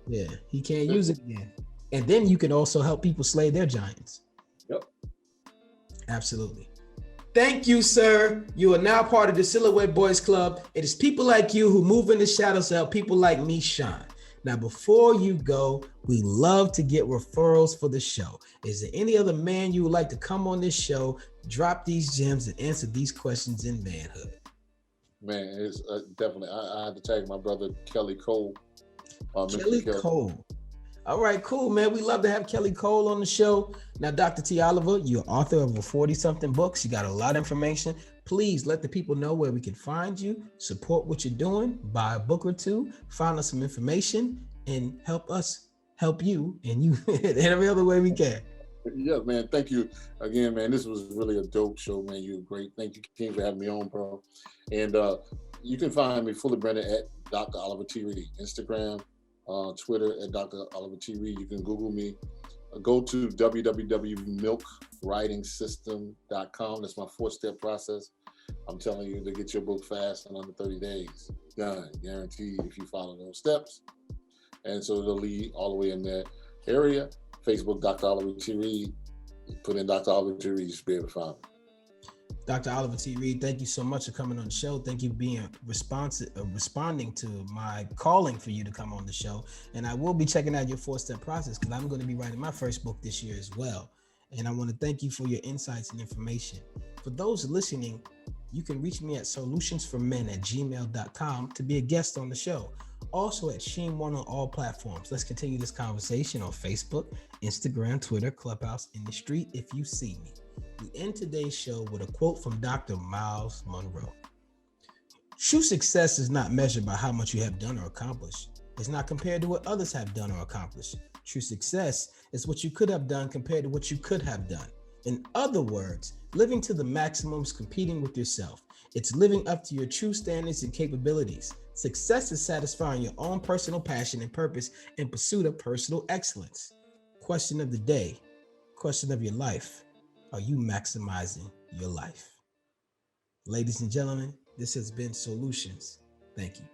Yeah, he can't use it again. And then you can also help people slay their giants. Yep. Absolutely. Thank you, sir. You are now part of the Silhouette Boys Club. It is people like you who move in the shadows to help people like me shine. Now, before you go, we love to get referrals for the show. Is there any other man you would like to come on this show, drop these gems, and answer these questions in manhood? Man, it's definitely. I had to tag my brother Kelly Cole. Kelly Cole. All right, cool, man. We love to have Kelly Cole on the show. Now, Dr. T. Oliver, you're author of over 40-something books. You got a lot of information. Please let the people know where we can find you, support what you're doing, buy a book or two, find us some information, and help us help you, and you in every other way we can. Yeah, man. Thank you again, man. This was really a dope show, man. You were great. Thank you, King, for having me on, bro. And you can find me fully branded at Dr. Oliver T. Reid, Instagram, Twitter at Dr. Oliver T. Reid. You can Google me. Go to www.milkwriting.com. That's my 4-step process. I'm telling you to get your book fast in under 30 days. Done. Guaranteed if you follow those steps. And so it'll lead all the way in that area. Facebook, Dr. Oliver T. Reid. Put in Dr. Oliver T. Reid, you should be able to find me. Dr. Oliver T. Reid, thank you so much for coming on the show. Thank you for being responding to my calling for you to come on the show. And I will be checking out your 4-step process, because I'm going to be writing my first book this year as well. And I want to thank you for your insights and information. For those listening, You can reach me at solutionsformen@gmail.com to be a guest on the show. Also at Sheen1 on all platforms. Let's continue this conversation on Facebook, Instagram, Twitter, Clubhouse, in the street if you see me. We end today's show with a quote from Dr. Miles Monroe. True success is not measured by how much you have done or accomplished. It's not compared to what others have done or accomplished. True success is what you could have done compared to what you could have done. In other words, living to the maximum is competing with yourself. It's living up to your true standards and capabilities. Success is satisfying your own personal passion and purpose in pursuit of personal excellence. Question of the day, question of your life. Are you maximizing your life? Ladies and gentlemen, this has been SOULutions. Thank you.